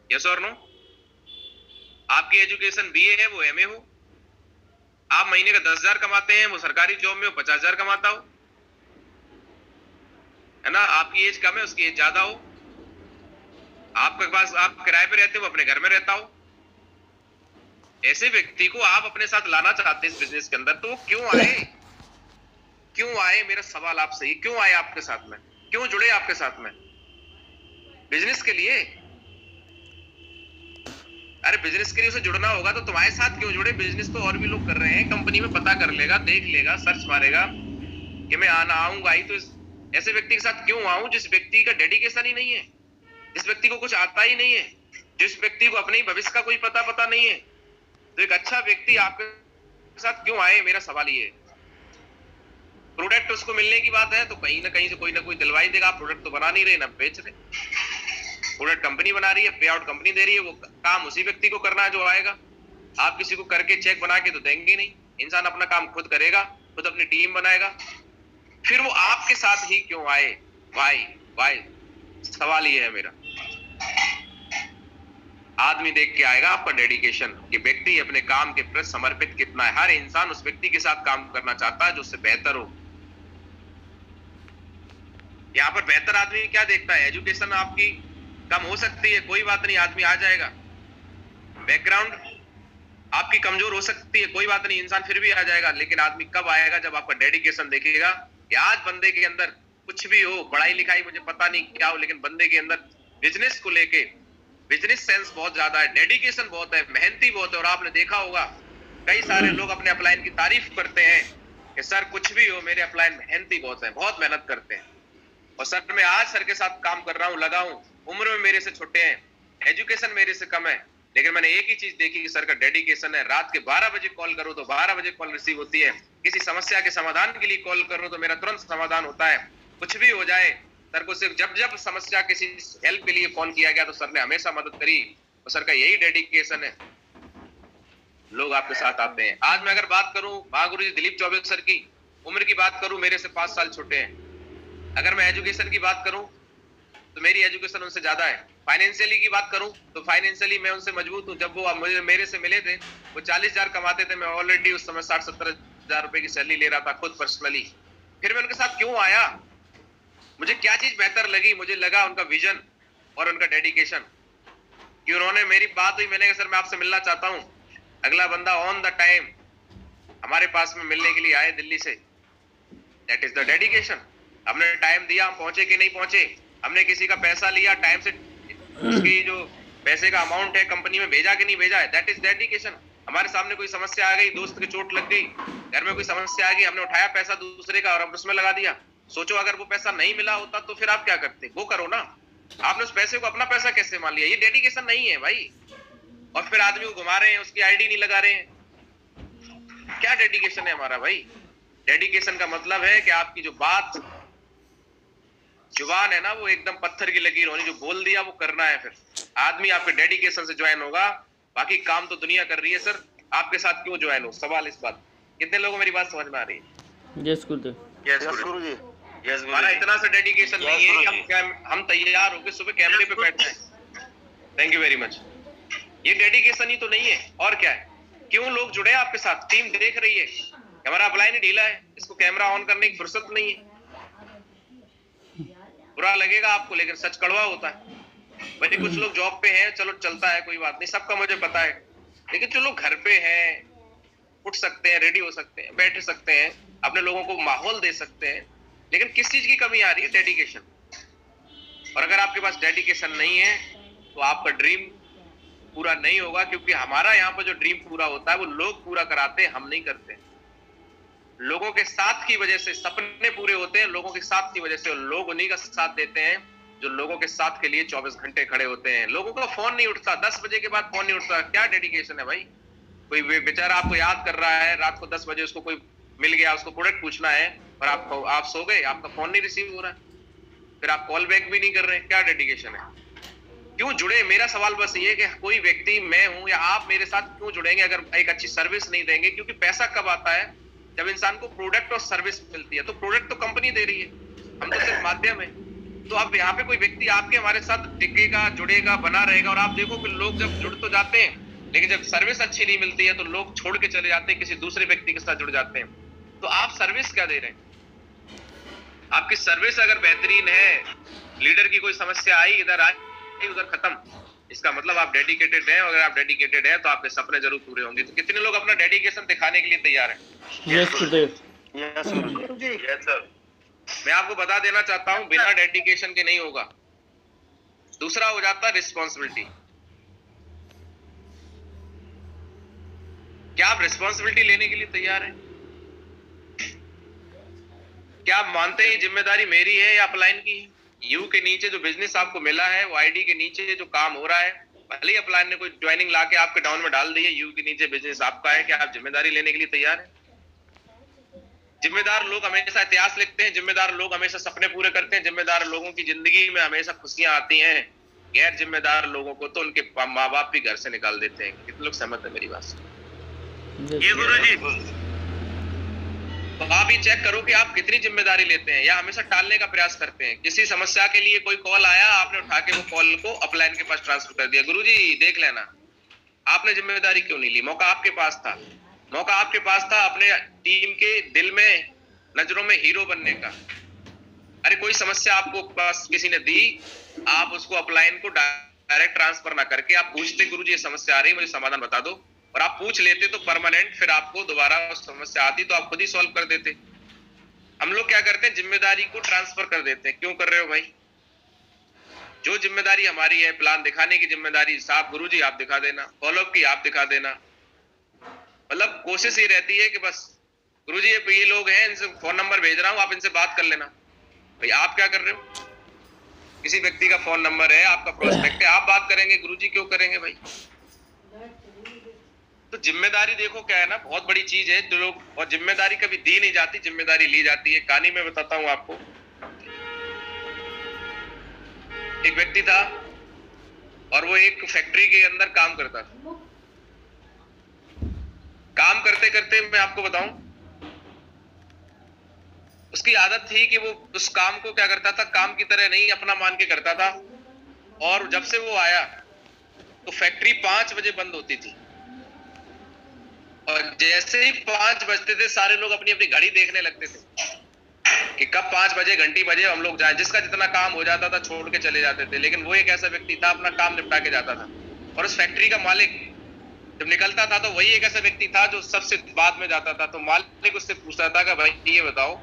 यस और नो? आपकी एजुकेशन बीए है, वो एमए हो। आप महीने का 10,000 कमाते हैं, वो सरकारी जॉब में वो 50,000 कमाता हो, है ना? आपकी एज कम है, उसकी एज ज्यादा हो। आपके पास आप किराए पे रहते हो, अपने घर में रहता हो। ऐसे व्यक्ति को आप अपने साथ लाना चाहते हैं इस बिजनेस के अंदर, तो वो क्यों आए? क्यों आए? मेरा सवाल आपसे ही, क्यों आए आपके साथ में, क्यों जुड़े आपके साथ में? बिजनेस के लिए? अरे बिजनेस के लिए उसे जुड़ना होगा तो तुम्हारे साथ क्यों जुड़े? बिजनेस तो और भी लोग कर रहे हैं, कंपनी में पता कर लेगा, देख लेगा, सर्च मारेगा कि मैं आऊंगा ही तो ऐसे व्यक्ति के साथ क्यों आऊं जिस व्यक्ति का डेडिकेशन ही नहीं है, जिस व्यक्ति को कुछ आता ही नहीं है, जिस व्यक्ति को अपने भविष्य का कोई पता नहीं है। तो एक अच्छा व्यक्ति आपके साथ क्यों आए, मेरा सवाल ये है। प्रोडक्ट उसको मिलने की बात है तो कहीं ना कहीं से कोई ना कोई दिलवाई देगा। आप प्रोडक्ट तो बना नहीं रहे ना बेच रहे, प्रोडक्ट कंपनी बना रही है, पे आउट कंपनी दे रही है, वो काम उसी व्यक्ति को करना है जो आएगा। आप किसी को करके चेक बना के तो देंगे नहीं। इंसान अपना काम खुद करेगा, खुद अपनी टीम बनाएगा। फिर वो आपके साथ ही क्यों आए? वाई सवाल ये है मेरा। आदमी देख के आएगा आपका डेडिकेशन, कि व्यक्ति अपने काम के प्रति समर्पित कितना है। हर इंसान उस व्यक्ति के साथ काम करना चाहता है जो उससे बेहतर हो। यहाँ पर बेहतर आदमी क्या देखता है? एजुकेशन आपकी कम हो सकती है, कोई बात नहीं, आदमी आ जाएगा। बैकग्राउंड आपकी कमजोर हो सकती है, कोई बात नहीं, इंसान फिर भी आ जाएगा। लेकिन आदमी कब आएगा? जब आपका डेडिकेशन देखेगा कि आज बंदे के अंदर कुछ भी हो, पढ़ाई लिखाई मुझे पता नहीं क्या हो, लेकिन बंदे के अंदर बिजनेस को लेके बिजनेस सेंस बहुत ज्यादा है, डेडिकेशन बहुत है, मेहनती बहुत है। और आपने देखा होगा कई सारे लोग अपने अपलाइन की तारीफ करते हैं कि सर कुछ भी हो मेरे अपलाइन मेहनती बहुत है, बहुत मेहनत करते हैं। और सर मैं आज सर के साथ काम कर रहा हूँ, लगा हूँ, उम्र में मेरे से छोटे हैं, एजुकेशन मेरे से कम है, लेकिन मैंने एक ही चीज देखी कि सर का डेडिकेशन है। रात के 12 बजे कॉल करो तो 12 बजे कॉल रिसीव होती है। किसी समस्या के समाधान के लिए कॉल करो तो मेरा तुरंत समाधान होता है। कुछ भी हो जाए, सर को सिर्फ जब समस्या किसी हेल्प के लिए कॉल किया गया तो सर ने हमेशा मदद करी। और सर का यही डेडिकेशन है, लोग आपके साथ आते हैं। आज मैं अगर बात करूं महागुरु जी दिलीप चौबे सर की, उम्र की बात करूं, मेरे से 5 साल छोटे हैं। अगर मैं एजुकेशन की बात करूं तो मेरी एजुकेशन उनसे ज्यादा है। फाइनेंशियली की बात करूं तो फाइनेंशियली मैं उनसे मजबूत हूं। जब वो मेरे से मिले थे, वो 40,000 कमाते थे, मैं ऑलरेडी उस समय 60-70 हजार रुपए की सैलरी ले रहा था खुद पर्सनली। फिर मैं उनके साथ क्यों आया? मुझे क्या चीज बेहतर लगी? मुझे लगा उनका विजन और उनका डेडिकेशन, कि उन्होंने मेरी बात हुई, मैंने कहा सर मैं आपसे मिलना चाहता हूं। अगला बंदा ऑन द टाइम हमारे पास में मिलने के लिए आए दिल्ली से। That is the dedication. हमने टाइम दिया, हम पहुंचे कि नहीं पहुंचे, हमने किसी का पैसा लिया टाइम से, उसकी जो पैसे का अमाउंट है कंपनी में भेजा कि नहीं भेजा है, दैट इज डेडिकेशन। हमारे सामने कोई समस्या आ गई, दोस्त की चोट लग गई, घर में कोई समस्या आ गई, हमने उठाया पैसा दूसरे का और हम उसमें लगा दिया। सोचो अगर वो पैसा नहीं मिला होता तो फिर आप क्या करते? वो करो ना। आपने उस पैसे को अपना पैसा कैसे मान लिया? ये डेडिकेशन नहीं है भाई। और फिर आदमी को घुमा रहे हैं, उसकी आईडी नहीं लगा रहे हैं। क्या डेडिकेशन है हमारा भाई? डेडिकेशन का मतलब है कि आपकी जो बात जुबान है ना, वो एकदम पत्थर की लकीर होनी, जो बोल दिया वो करना है। फिर आदमी आपके डेडिकेशन से ज्वाइन होगा। बाकी काम तो दुनिया कर रही है सर, आपके साथ क्यों ज्वाइन हो? सवाल इस बात, कितने लोगों मेरी बात समझ में आ रही है? Yes Gurudev, yes guru ji, yes गुरु। हमारा इतना सा डेडिकेशन नहीं है कि हम तैयार होकर सुबह कैमरे पे बैठ जाएं। Thank you very much. ये डेडिकेशन ही तो नहीं है, और क्या है? क्यों लोग जुड़े आपके साथ? टीम देख रही है, हमारा अपलाइन ही ढीला है, इसको कैमरा ऑन करने की फुर्सत नहीं है। बुरा लगेगा आपको, लेकिन सच कड़वा होता है। वैसे कुछ लोग जॉब पे हैं, चलो चलता है, कोई बात नहीं, सबका मुझे पता है। लेकिन जो लोग घर पे हैं, उठ सकते हैं, रेडी हो सकते हैं, बैठ सकते हैं, अपने लोगों को माहौल दे सकते हैं, लेकिन किस चीज की कमी आ रही है? डेडिकेशन। और अगर आपके पास डेडिकेशन नहीं है तो आपका ड्रीम पूरा नहीं होगा, क्योंकि हमारा यहाँ पर जो ड्रीम पूरा होता है वो लोग पूरा कराते हैं, हम नहीं करते। लोगों के साथ की वजह से सपने पूरे होते हैं, लोगों के साथ की वजह से। लोग उन्हीं का साथ देते हैं जो लोगों के साथ के लिए 24 घंटे खड़े होते हैं। लोगों का फोन नहीं उठता, 10 बजे के बाद फोन नहीं उठता, क्या डेडिकेशन है भाई? कोई बेचारा आपको याद कर रहा है, रात को 10 बजे उसको कोई मिल गया, उसको प्रोडक्ट पूछना है, और आप सो गए, आपका फोन नहीं रिसीव हो रहा है, फिर आप कॉल बैक भी नहीं कर रहे, क्या डेडिकेशन है? क्यों जुड़े? मेरा सवाल बस ये है कि कोई व्यक्ति, मैं हूं या आप, मेरे साथ क्यों जुड़ेंगे अगर एक अच्छी सर्विस नहीं देंगे? क्योंकि पैसा कब आता है? जब इंसान को प्रोडक्ट और सर्विस मिलती है। तो प्रोडक्ट तो कंपनी दे रही है, हम तो सिर्फ माध्यम है। तो अब यहाँ पे कोई व्यक्ति आपके हमारे साथ टिकेगा, जुड़ेगा, बना रहेगा, और आप देखो कि लोग जब जुड़ तो जाते हैं, लेकिन जब सर्विस अच्छी नहीं मिलती है तो लोग छोड़ के चले जाते हैं, किसी दूसरे व्यक्ति के साथ जुड़ जाते हैं। तो आप सर्विस क्या दे रहे हैं? आपकी सर्विस अगर बेहतरीन है, लीडर की कोई समस्या आई, इधर आई उधर खत्म, इसका मतलब आप डेडिकेटेड हैं। अगर आप डेडिकेटेड हैं तो आपके सपने जरूर पूरे होंगे। तो कितने लोग अपना डेडिकेशन दिखाने के लिए तैयार हैं? Yes Gurudev. Yes guruji. Yes sir. मैं आपको बता देना चाहता हूं, बिना डेडिकेशन के नहीं होगा। दूसरा हो जाता है रिस्पॉन्सिबिलिटी। क्या आप रिस्पॉन्सिबिलिटी लेने के लिए तैयार हैं? क्या आप मानते हैं जिम्मेदारी मेरी है या अपलाइन की है? यू के नीचे जो बिजनेस आपको मिला है, वो आईडी के नीचे जो काम हो रहा है, भले ही अपलाइन ने कोई ज्वाइनिंग लाके आपके डाउन में डाल दी है, यू के नीचे बिजनेस आपका है। क्या आप जिम्मेदारी लेने के लिए तैयार हैं? जिम्मेदार लोग हमेशा इतिहास लिखते हैं, जिम्मेदार लोग हमेशा सपने पूरे करते हैं, जिम्मेदार लोगों की जिंदगी में हमेशा खुशियां आती हैं। गैर जिम्मेदार लोगों को तो उनके माँ बाप भी घर से निकाल देते हैं। कितने लोग सहमत है मेरी बात से? ये गुरुजी। तो आप ही चेक करो कि आप कितनी जिम्मेदारी लेते हैं, या हमेशा टालने का प्रयास करते हैं। किसी समस्या के लिए कोई कॉल आया, आपने उठा के वो कॉल को अपलाइन के पास ट्रांसफर कर दिया, गुरुजी देख लेना। आपने जिम्मेदारी क्यों नहीं ली? मौका आपके पास था, मौका आपके पास था अपने टीम के दिल में, नजरों में हीरो बनने का। अरे कोई समस्या आपको पास किसी ने दी, आप उसको अपलाइन को डायरेक्ट ट्रांसफर ना करके आप पूछते, गुरुजी ये समस्या आ रही है, मुझे समाधान बता दो, और आप पूछ लेते तो परमानेंट फिर आपको दोबारा उस समस्या आती तो आप खुद ही सॉल्व कर देते। हम लोग क्या करते हैं? जिम्मेदारी को ट्रांसफर कर देते हैं। क्यों कर रहे हो भाई? जो जिम्मेदारी हमारी है, प्लान दिखाने की जिम्मेदारी साहब गुरुजी आप दिखा देना, फॉलोअप की आप दिखा देना। मतलब कोशिश ये रहती है कि बस गुरुजी ये लोग हैं, इनसे फोन नंबर भेज रहा हूं, आप इनसे बात कर लेना। भाई आप क्या कर रहे हो? किसी व्यक्ति का फोन नंबर है, आपका प्रोस्पेक्ट है, आप बात करेंगे, गुरुजी क्यों करेंगे भाई? तो जिम्मेदारी देखो क्या है ना, बहुत बड़ी चीज है जो लोग, और जिम्मेदारी कभी दी नहीं जाती, जिम्मेदारी ली जाती है। कहानी में बताता हूं आपको। एक व्यक्ति था और वो एक फैक्ट्री के अंदर काम करता था। काम करते करते मैं आपको बताऊं, उसकी आदत थी कि वो उस काम को क्या करता था, काम की तरह नहीं अपना मान के करता था। और जब से वो आया तो फैक्ट्री 5 बजे बंद होती थी, और जैसे ही 5 बजते थे सारे लोग अपनी अपनी घड़ी देखने लगते थे कि कब 5 बजे घंटी बजे हम लोग जाएं। जिसका जितना काम हो जाता था छोड़ के चले जाते थे, लेकिन वो एक ऐसा व्यक्ति था अपना काम निपटा के जाता था। और उस फैक्ट्री का मालिक जब निकलता था तो वही एक ऐसा व्यक्ति था जो सबसे बाद में जाता था। तो मालिक उससे पूछता था कि भाई ये बताओ,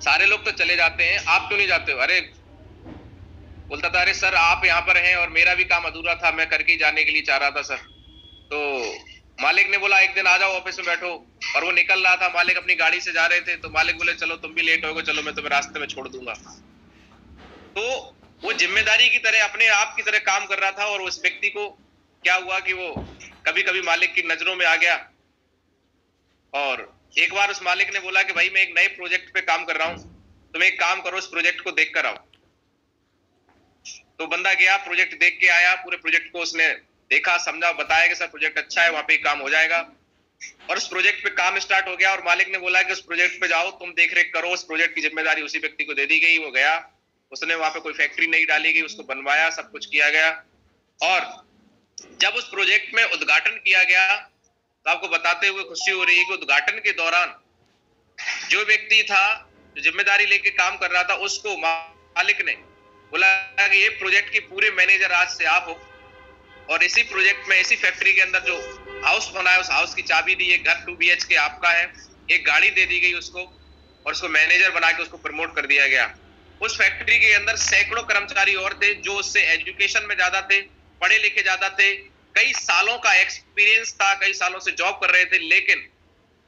सारे लोग तो चले जाते हैं, आप क्यों नहीं जाते हो? अरे बोलता था, अरे सर आप यहाँ पर हैं और मेरा भी काम अधूरा था, मैं करके ही जाने के लिए चाह रहा था सर। तो मालिक ने बोला एक दिन आ जाओ ऑफिस में बैठो। और वो निकल रहा था, मालिक अपनी गाड़ी से जा रहे थे, तो मालिक बोले चलो तुम भी लेट होगे, चलो मैं तुम्हें रास्ते में छोड़ दूंगा। तो वो जिम्मेदारी की तरह अपने आप की तरह काम कर रहा था। और उस व्यक्ति को क्या हुआ कि वो कभी कभी मालिक की नजरों में आ गया। और एक बार उस मालिक ने बोला कि भाई मैं एक नए प्रोजेक्ट पे काम कर रहा हूं, तुम एक काम करो, उस प्रोजेक्ट को देख कर आओ। तो बंदा गया, प्रोजेक्ट देख के आया, पूरे प्रोजेक्ट को उसने देखा, समझा, बताया कि सर प्रोजेक्ट अच्छा है, वहां पे काम हो जाएगा। और उस प्रोजेक्ट पे काम स्टार्ट हो गया। और मालिक ने बोला कि उस प्रोजेक्ट पे जाओ, तुम देख रेख करो। उस प्रोजेक्ट की जिम्मेदारी उसी व्यक्ति को दे दी गई। वो गया, उसने वहां पे कोई फैक्ट्री नहीं डाली गई, उसको बनवाया, सब कुछ किया गया। और जब उस प्रोजेक्ट में उद्घाटन किया गया तो आपको बताते हुए खुशी हो रही है कि उद्घाटन के दौरान जो व्यक्ति था, जो जिम्मेदारी लेके काम कर रहा था, उसको मालिक ने बोला कि ये प्रोजेक्ट की पूरे मैनेजर आज से आप हो, और इसी प्रोजेक्ट में, इसी फैक्ट्री के अंदर जो हाउस बना है उस हाउस की चाबी दी है, घर 2 BHK आपका है, एक गाड़ी दे दी गई उसको, और उसको मैनेजर बना के उसको प्रमोट कर दिया गया। उस फैक्ट्री के अंदर सैकड़ों कर्मचारी और थे जो उससे एजुकेशन में ज्यादा थे, पढ़े लिखे ज्यादा थे, कई सालों का एक्सपीरियंस था, कई सालों से जॉब कर रहे थे, लेकिन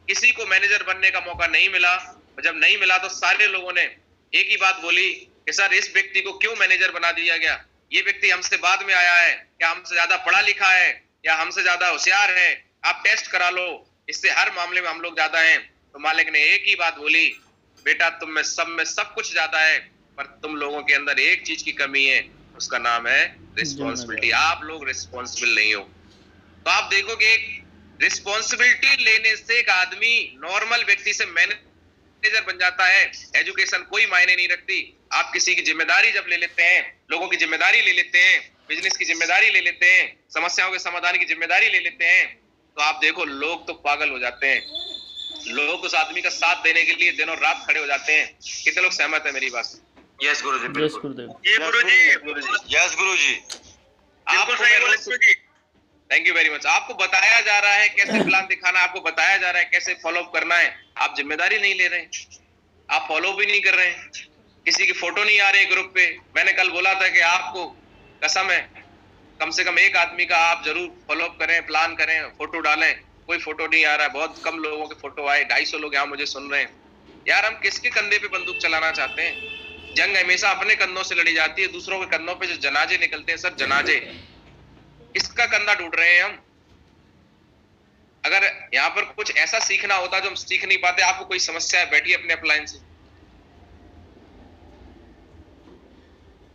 किसी को मैनेजर बनने का मौका नहीं मिला। और जब नहीं मिला तो सारे लोगों ने एक ही बात बोली कि सर इस व्यक्ति को क्यों मैनेजर बना दिया गया, ये व्यक्ति हमसे बाद में आया है, क्या हमसे ज्यादा पढ़ा लिखा है या हमसे ज्यादा होशियार है, आप टेस्ट करा लो, इससे हर मामले में हम लोग ज्यादा हैं। तो मालिक ने एक ही बात बोली, बेटा तुम में सब कुछ ज्यादा है, पर तुम लोगों के अंदर एक चीज की कमी है, उसका नाम है रिस्पॉन्सिबिलिटी। आप लोग रिस्पॉन्सिबल नहीं हो। तो आप देखोगे रिस्पॉन्सिबिलिटी लेने से एक आदमी नॉर्मल व्यक्ति से मैनेजर बन जाता है। एजुकेशन कोई मायने नहीं रखती। आप किसी की जिम्मेदारी जब ले लेते हैं, लोगों की जिम्मेदारी ले लेते हैं, बिजनेस की जिम्मेदारी ले लेते हैं, समस्याओं के समाधान की जिम्मेदारी ले लेते हैं, तो आप देखो लोग तो पागल हो जाते हैं। लोग उस आदमी का साथ देने के लिए दिन और रात खड़े हो जाते हैं। कितने लोग सहमत है मेरी बात से? यस गुरुजी, यस बिल्कुल। गुरुदेव। ये गुरुजी, यस गुरुजी, बिल्कुल सही बोले गुरुजी। Thank you very much. आपको बताया जा रहा है कैसे प्लान दिखाना, आपको बताया जा रहा है कैसे फॉलो अप करना है, आप जिम्मेदारी नहीं ले रहे हैं, आप फॉलो भी नहीं कर रहे हैं, किसी की फोटो नहीं आ रही ग्रुप पे। मैंने कल बोला था कि आपको कसम है कम से कम एक आदमी का आप जरूर फॉलो अप करें, प्लान करें, फोटो डालें। कोई फोटो नहीं आ रहा है, बहुत कम लोगों के फोटो आए। 250 लोग यहाँ मुझे सुन रहे हैं। यार हम किसके कंधे पे बंदूक चलाना चाहते हैं? जंग हमेशा अपने कंधों से लड़ी जाती है, दूसरों के कंधों पे जो जनाजे निकलते हैं, सर जनाजे, किसका कंधा ढूंढ रहे हैं हम? अगर यहाँ पर कुछ ऐसा सीखना होता जो हम सीख नहीं पाते। आपको कोई समस्या है, बैठिए अपने अपलाइन से।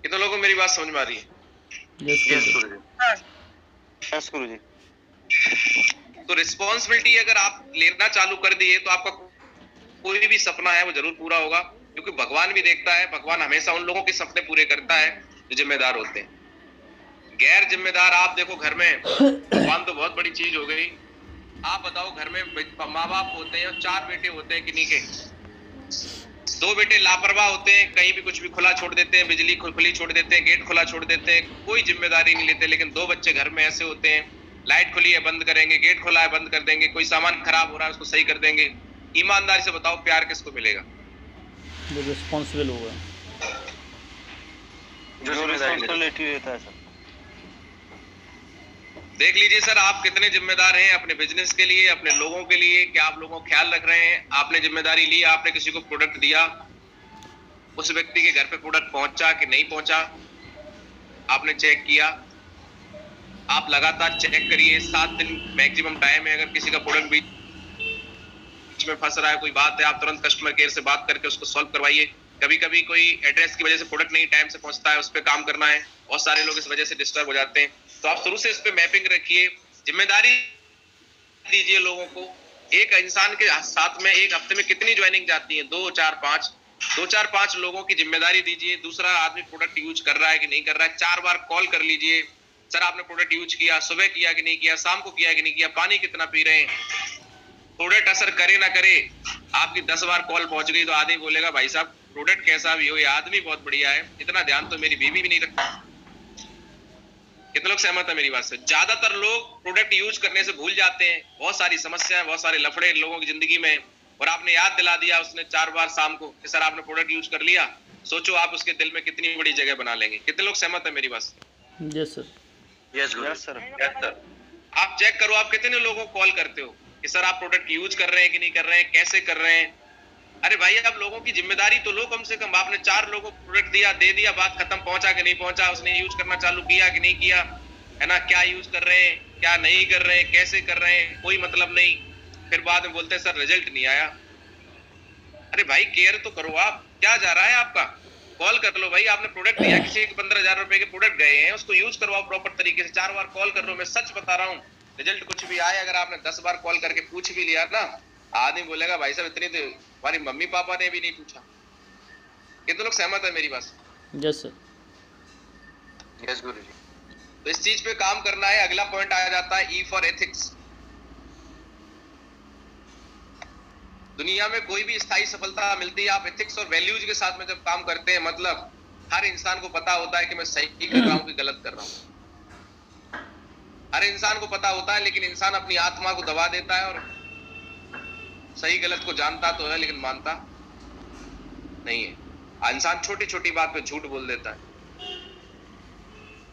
कितने लोगों को मेरी बात समझ में आ रही है? यस गुरुजी, यस गुरुजी। तो रिस्पॉन्सिबिलिटी अगर आप लेना चालू कर दिए तो आपका कोई भी सपना है वो जरूर पूरा होगा, क्योंकि भगवान भी देखता है। भगवान हमेशा उन लोगों के सपने पूरे करता है जो जिम्मेदार होते हैं। गैर जिम्मेदार आप देखो घर में, भगवान तो बहुत बड़ी चीज हो गई। आप बताओ घर में माँ बाप होते हैं और 4 बेटे होते हैं किन्हीं के, 2 बेटे लापरवाह होते हैं, कहीं भी कुछ भी खुला छोड़ देते हैं, बिजली खुली छोड़ देते हैं, गेट खुला छोड़ देते हैं, कोई जिम्मेदारी नहीं लेते। लेकिन 2 बच्चे घर में ऐसे होते हैं, लाइट खुली है बंद करेंगे, गेट खुला है बंद कर देंगे, कोई सामान खराब हो रहा है उसको सही कर देंगे। ईमानदारी से बताओ प्यार किसको मिलेगा? जो रिस्पॉन्सिबल होगा, जो रिस्पॉन्सिबिलिटी रहता है सर। देख लीजिए सर, आप कितने जिम्मेदार हैं अपने बिजनेस के लिए, अपने लोगों के लिए। क्या आप लोगों का ख्याल रख रहे हैं? आपने जिम्मेदारी ली, आपने किसी को प्रोडक्ट दिया, उस व्यक्ति के घर पे प्रोडक्ट पहुंचा कि नहीं पहुंचा, आपने चेक किया। आप लगातार चेक करिए, 7 दिन मैक्सिमम टाइम है। अगर किसी का प्रोडक्ट बीच में फंस रहा है, कोई बात है, आप तुरंत कस्टमर केयर से बात करके उसको सॉल्व करवाइए। कभी कभी कोई एड्रेस की वजह से प्रोडक्ट नहीं टाइम से पहुंचता है, उस पर काम करना है। बहुत सारे लोग इस वजह से डिस्टर्ब हो जाते हैं। तो आप शुरू से इस पे मैपिंग रखिए, जिम्मेदारी दीजिए लोगों को। एक इंसान के साथ में एक हफ्ते में कितनी ज्वाइनिंग जाती है? 2, 4, 5। 2, 4, 5 लोगों की जिम्मेदारी दीजिए। दूसरा आदमी प्रोडक्ट यूज कर रहा है कि नहीं कर रहा है, 4 बार कॉल कर लीजिए। सर आपने प्रोडक्ट यूज किया, सुबह किया कि नहीं किया, शाम को किया कि नहीं किया, पानी कितना पी रहे हैं। प्रोडक्ट असर करे ना करे, आपकी 10 बार कॉल पहुंच गई तो आदमी बोलेगा भाई साहब प्रोडक्ट कैसा भी हो, ये आदमी बहुत बढ़िया है, इतना ध्यान तो मेरी बीवी भी नहीं रखती। कितने लोग सहमत है मेरी बात से? ज्यादातर लोग प्रोडक्ट यूज करने से भूल जाते हैं। बहुत सारी समस्याएं, बहुत सारे लफड़े लोगों की जिंदगी में, और आपने याद दिला दिया उसने 4 बार शाम को कि सर आपने प्रोडक्ट यूज कर लिया। सोचो आप उसके दिल में कितनी बड़ी जगह बना लेंगे। कितने लोग सहमत है मेरी बात से? Yes sir. Yes sir. आप चेक करो आप कितने लोगों को कॉल करते हो कि सर आप प्रोडक्ट यूज कर रहे हैं कि नहीं कर रहे हैं, कैसे कर रहे हैं। अरे भाई आप लोगों की जिम्मेदारी तो लो कम से कम। आपने 4 लोगों को प्रोडक्ट दिया, दे दिया, बात खत्म, पहुंचा कि नहीं पहुंचा, उसने यूज करना चालू किया कि नहीं किया, है ना, क्या यूज कर रहे हैं, क्या नहीं कर रहे हैं, कैसे कर रहे हैं, कोई मतलब नहीं। फिर बाद में बोलते हैं सर रिजल्ट नहीं आया। अरे भाई केयर तो करो आप, क्या जा रहा है आपका? कॉल कर लो भाई, आपने प्रोडक्ट दिया, किसी के 15,000 रुपए के प्रोडक्ट गए हैं, उसको यूज करवाओ प्रॉपर तरीके से। 4 बार कॉल कर लो, मैं सच बता रहा हूँ, रिजल्ट कुछ भी आए, अगर आपने 10 बार कॉल करके पूछ भी लिया ना, आदमी बोलेगा भाई साहब इतनी तो हमारी मम्मी पापा ने भी नहीं पूछा। कितने लोग सहमत है मेरी बात? Yes sir. यस गुरुजी। तो इस चीज पे काम करना है। अगला पॉइंट आ जाता है ई फॉर एथिक्स। दुनिया में कोई भी स्थायी सफलता मिलती है आप एथिक्स और वैल्यूज के साथ में जब काम करते हैं। मतलब हर इंसान को पता होता है कि मैं सही कर रहा हूं कि गलत कर रहा हूं। हर इंसान को पता होता है, लेकिन इंसान अपनी आत्मा को दबा देता है और सही गलत को जानता तो है लेकिन मानता नहीं है। इंसान छोटी छोटी बात पे झूठ बोल देता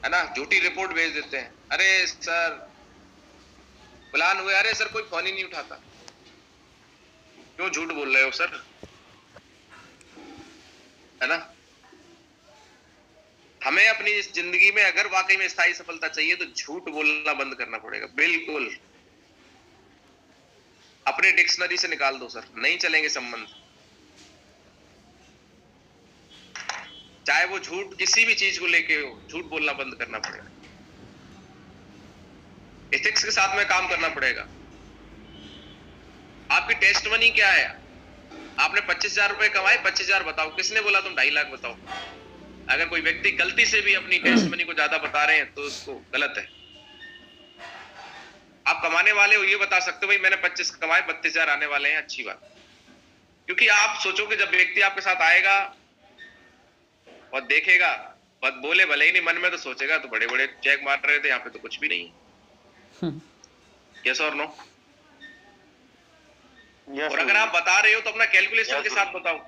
है ना, झूठी रिपोर्ट भेज देते हैं। अरे सर प्लान हुए, अरे सर कोई फोन ही नहीं उठाता। क्यों झूठ बोल रहे हो सर, है ना। हमें अपनी इस जिंदगी में अगर वाकई में स्थायी सफलता चाहिए तो झूठ बोलना बंद करना पड़ेगा, बिल्कुल। अपने डिक्शनरी से निकाल दो सर, नहीं चलेंगे संबंध। चाहे वो झूठ किसी भी चीज को लेके हो, झूठ बोलना बंद करना पड़ेगा। एथिक्स के साथ में काम करना पड़ेगा। आपकी टेस्ट मनी क्या है? आपने 25,000 रुपए कमाए, 25,000 बताओ। किसने बोला तुम 2.5 लाख बताओ? अगर कोई व्यक्ति गलती से भी अपनी टेस्ट मनी को ज्यादा बता रहे हैं तो उसको गलत है। आप कमाने वाले हो ये बता सकते हो भाई मैंने 25 कमाए, 32,000 आने वाले हैं, अच्छी बात। क्योंकि आप सोचोगे जब व्यक्ति आपके साथ आएगा और देखेगा, बोले भले ही नहीं, मन में तो सोचेगा तो बड़े बड़े चेक मार रहे थे, यहाँ पे तो कुछ भी नहीं है। यस और नो? और अगर आप बता रहे हो तो अपना कैलकुलेशन के साथ बताओ।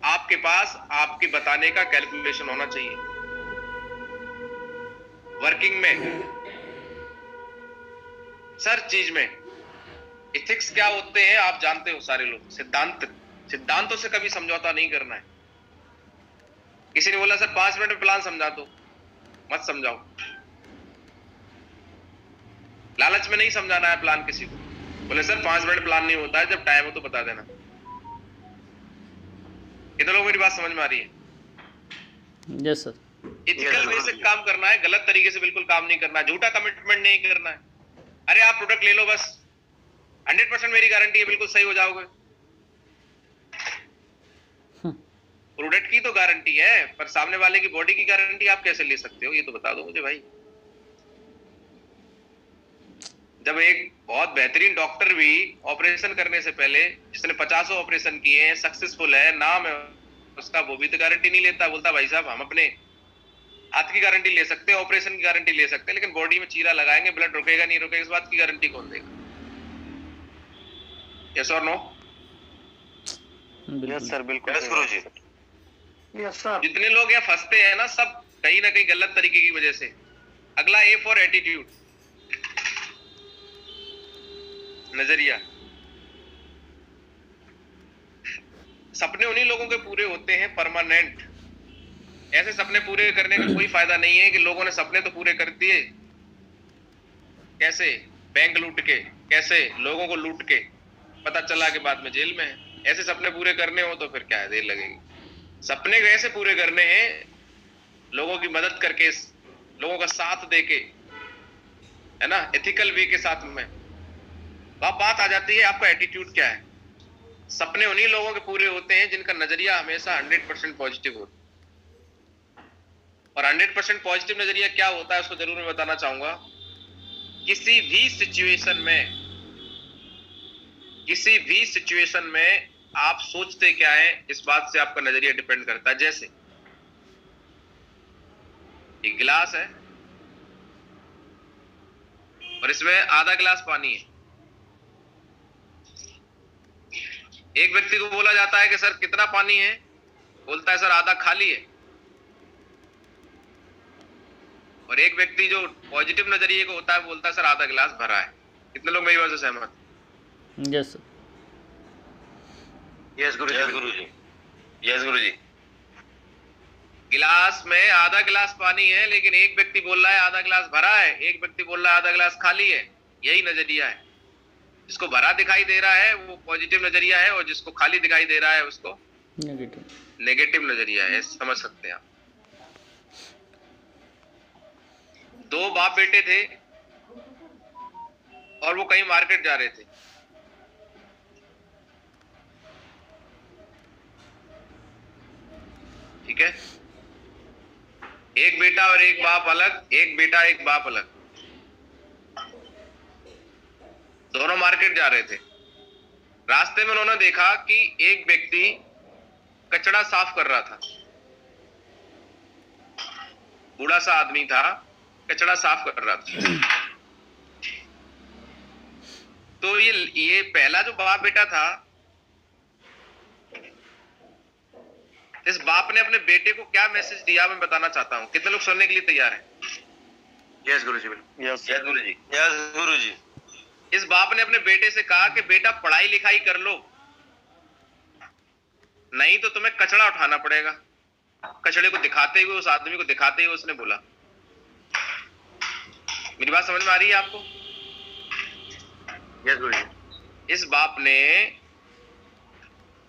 आपके पास आपके बताने का कैलकुलेशन होना चाहिए। वर्किंग में, सर चीज में एथिक्स क्या होते हैं आप जानते हो सारे लोग। सिद्धांतों से कभी समझौता नहीं करना है। किसी ने बोला सर 5 मिनट में प्लान समझा दो, मत समझाओ। लालच में नहीं समझाना है प्लान किसी को। बोले सर 5 मिनट प्लान नहीं होता है, जब टाइम हो तो बता देना। कितने लोग मेरी बात समझ में आ रही है? Yes sir. एथिकल वे से काम करना है, गलत तरीके से बिल्कुल काम नहीं करना है, झूठा कमिटमेंट नहीं करना है। अरे आप प्रोडक्ट ले लो बस, 100% मेरी गारंटी है बिल्कुल सही हो जाओगे। प्रोडक्ट की तो गारंटी है, पर सामने वाले की बॉडी की गारंटी आप कैसे ले सकते हो, ये तो बता दो मुझे भाई। जब एक बहुत बेहतरीन डॉक्टर भी ऑपरेशन करने से पहले, जिसने 50 ऑपरेशन किए हैं, सक्सेसफुल है, नाम है उसका, वो भी तो गारंटी नहीं लेता। बोलता भाई साहब हम अपने हाथ की गारंटी ले सकते हैं, ऑपरेशन की गारंटी ले सकते हैं, लेकिन बॉडी में चीरा लगाएंगे, ब्लड रुकेगा नहीं रुकेगा, इस बात की गारंटी कौन देगा? यस और नो? यस सर, बिल्कुल। यस गुरुजी। Yes sir. जितने लोग यहाँ फंसते हैं ना, सब कहीं ना कहीं गलत तरीके की वजह से। अगला ए फॉर एटीट्यूड, नजरिया। सपने उन्हीं लोगों के पूरे होते हैं परमानेंट। ऐसे सपने पूरे करने का कोई फायदा नहीं है कि लोगों ने सपने तो पूरे कर दिए, कैसे? बैंक लूट के, कैसे? लोगों को लूट के, पता चला कि बाद में जेल में है। ऐसे सपने पूरे करने हो तो फिर क्या है, देर लगेगी। सपने कैसे पूरे करने हैं? लोगों की मदद करके, लोगों का साथ देके, है ना, एथिकल वे के साथ में। अब बात आ जाती है आपका एटीट्यूड क्या है। सपने उन्हीं लोगों के पूरे होते हैं जिनका नजरिया हमेशा 100% पॉजिटिव होता है। और 100% पॉजिटिव नजरिया क्या होता है उसको जरूर मैं बताना चाहूंगा। किसी भी सिचुएशन में आप सोचते क्या है, इस बात से आपका नजरिया डिपेंड करता है। जैसे एक गिलास है और इसमें आधा गिलास पानी है। एक व्यक्ति को बोला जाता है कि सर कितना पानी है? बोलता है सर आधा खाली है। और एक व्यक्ति जो पॉजिटिव नजरिए को होता है बोलता है सर आधा गिलास भरा है। कितने लोग मेरी बात से सहमत? Yes sir. Yes guruji. Yes गुरुजी। गिलास में आधा गिलास पानी है, लेकिन एक व्यक्ति बोल रहा है आधा गिलास भरा है, एक व्यक्ति बोल रहा है आधा गिलास खाली है। यही नजरिया है। जिसको भरा दिखाई दे रहा है वो पॉजिटिव नजरिया है, और जिसको खाली दिखाई दे रहा है उसको नेगेटिव नजरिया है। समझ सकते हैं आप। 2 बाप बेटे थे और वो कहीं मार्केट जा रहे थे। ठीक है, एक बेटा और एक बाप अलग, एक बेटा एक बाप अलग, दोनों मार्केट जा रहे थे। रास्ते में उन्होंने देखा कि एक व्यक्ति कचड़ा साफ कर रहा था, बूढ़ा सा आदमी था, कचड़ा साफ कर रहा था। तो ये पहला जो बाप बेटा था, इस बाप ने अपने बेटे को क्या मैसेज दिया मैं बताना चाहता हूं। कितने लोग सुनने के लिए तैयार हैं? Yes guruji, yes yes guruji, yes गुरुजी। इस बाप ने अपने बेटे से कहा कि बेटा पढ़ाई लिखाई कर लो, नहीं तो तुम्हें कचड़ा उठाना पड़ेगा। कचड़े को दिखाते हुए, उस आदमी को दिखाते हुए उसने बोला। मेरी बात समझ में आ रही है आपको? यस गुरुजी। इस बाप ने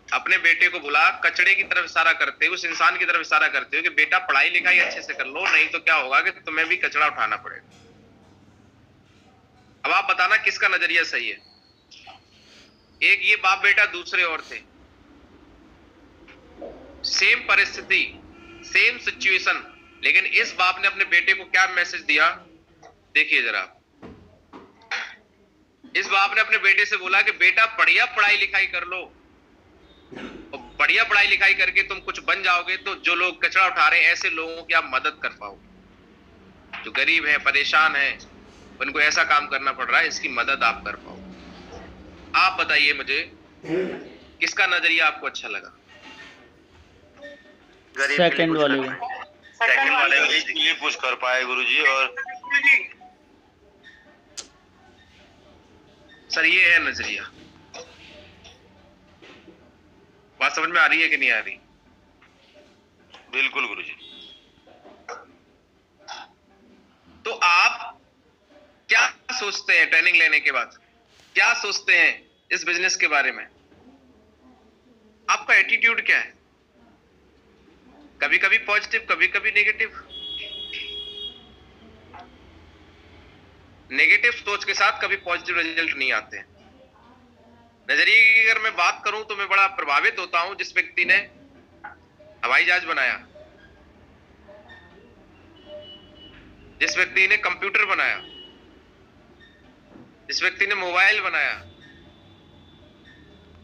अपने बेटे को बोला, कचड़े की तरफ इशारा करते हुए, उस इंसान की तरफ इशारा करते हुए कि बेटा पढ़ाई लिखाई अच्छे से कर लो, नहीं तो क्या होगा कि तुम्हें भी कचड़ा उठाना पड़ेगा। अब आप बताना किसका नजरिया सही है? एक ये बाप बेटा, दूसरे और थे, सेम परिस्थिति, सेम सिचुएशन, लेकिन इस बाप ने अपने बेटे को क्या मैसेज दिया देखिए जरा। इस बाप ने अपने बेटे से बोला कि बेटा बढ़िया पढ़ाई लिखाई कर लो, और बढ़िया पढ़ाई लिखाई करके तुम कुछ बन जाओगे तो जो लोग कचरा उठा रहे हैं ऐसे लोगों की आप मदद कर पाओगे। जो गरीब है, परेशान है, उनको ऐसा काम करना पड़ रहा है, इसकी मदद आप कर पाओ। आप बताइए मुझे किसका नजरिया आपको अच्छा लगा? सेकंड वाले को। सेकंड वाले को इसलिए पुश कर पाए गुरुजी। और सर ये है नजरिया। बात समझ में आ रही है कि नहीं आ रही? बिल्कुल गुरुजी। तो आप क्या सोचते हैं ट्रेनिंग लेने के बाद? क्या सोचते हैं इस बिजनेस के बारे में? आपका एटीट्यूड क्या है? कभी कभी पॉजिटिव, कभी कभी नेगेटिव। नेगेटिव सोच के साथ कभी पॉजिटिव रिजल्ट नहीं आते हैं। नजरिए की अगर मैं बात करूं तो मैं बड़ा प्रभावित होता हूं जिस व्यक्ति ने हवाई जहाज बनाया, जिस व्यक्ति ने कंप्यूटर बनाया, जिस व्यक्ति ने मोबाइल बनाया।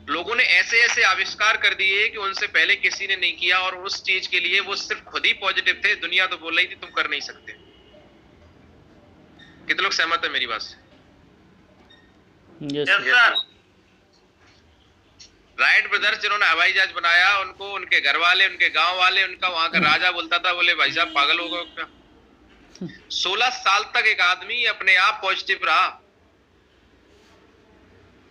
लोगों ने ऐसे ऐसे आविष्कार कर दिए कि उनसे पहले किसी ने नहीं किया, और उस चीज के लिए वो सिर्फ खुद ही पॉजिटिव थे, दुनिया तो बोल रही थी तुम कर नहीं सकते। कितने लोग सहमत है मेरी बात से? Yes sir. राइट ब्रदर्स जिन्होंने हवाई जहाज बनाया, उनको उनके घर वाले, उनके गांव वाले, उनका वहां का राजा बोलता था, बोले भाई साहब पागल हो गए क्या? 16 साल तक एक आदमी अपने आप पॉजिटिव रहा।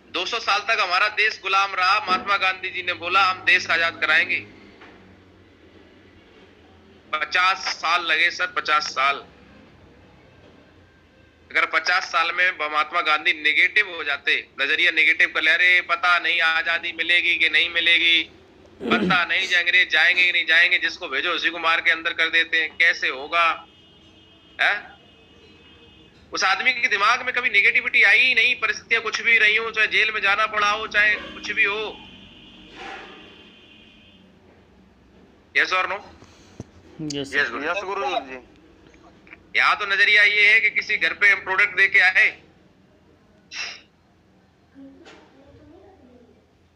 200 साल तक हमारा देश गुलाम रहा। महात्मा गांधी जी ने बोला हम देश आजाद कराएंगे। 50 साल लगे सर, 50 साल। अगर 50 साल में महात्मा गांधी नेगेटिव हो जाते, नजरिया नेगेटिव कर ले, अरे पता नहीं आजादी मिलेगी कि नहीं मिलेगी, पता नहीं अंग्रेज जाएंगे कि नहीं जाएंगे, जिसको भेजो उसी को मार के अंदर कर देते हैं, कैसे होगा है? उस आदमी के दिमाग में कभी नेगेटिविटी आई ही नहीं। परिस्थितियां कुछ भी रही हो, चाहे जेल में जाना पड़ा हो, चाहे कुछ भी हो। यस और नो? यस यस गुरुजी। यहाँ तो नजरिया ये है कि किसी घर पे हम प्रोडक्ट दे के आए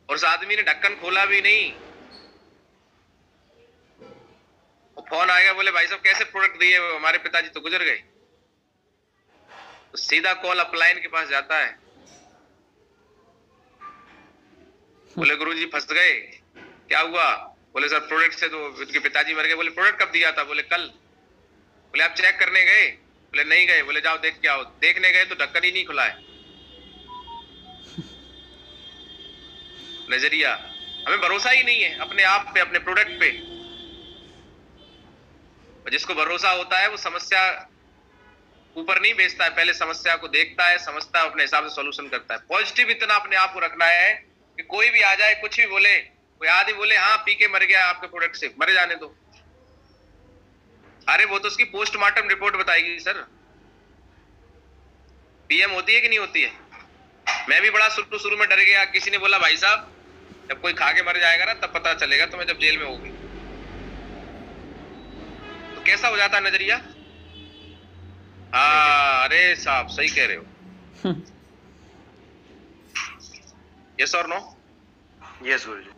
और उस आदमी ने ढक्कन खोला भी नहीं, फोन आएगा, बोले भाई साहब कैसे प्रोडक्ट दिए? हमारे पिताजी तो गुजर गए। तो सीधा कॉल अपलाइन के पास जाता है, बोले गुरुजी फंस गए। क्या हुआ? बोले सर प्रोडक्ट से तो उनके पिताजी मर गए। बोले प्रोडक्ट कब दिया था? बोले कल। बोले आप चेक करने गए? बोले नहीं गए। बोले जाओ देख के आओ। देखने गए तो ढक्कन ही नहीं खुला है। नजरिया, हमें भरोसा ही नहीं है अपने आप पे, अपने प्रोडक्ट पे। जिसको भरोसा होता है वो समस्या ऊपर नहीं भेजता है, पहले समस्या को देखता है, समझता है, अपने हिसाब से सॉल्यूशन करता है। पॉजिटिव इतना अपने आप को रखना है कि कोई भी आ जाए, कुछ भी बोले, कोई आदमी बोले हाँ पी के मर गया आपके प्रोडक्ट से, मर जाने दो। अरे वो तो उसकी पोस्टमार्टम रिपोर्ट बताएगी सर। पीएम होती है कि नहीं होती है? मैं भी बड़ा शुरू में डर गया। किसी ने बोला भाई साहब जब कोई खा के मर जाएगा ना तब पता चलेगा तुम्हें, जब जेल में होगी। तो कैसा हो जाता है नजरिया? हाँ अरे साहब सही कह रहे हो। यस और नो? यस गुरुजी।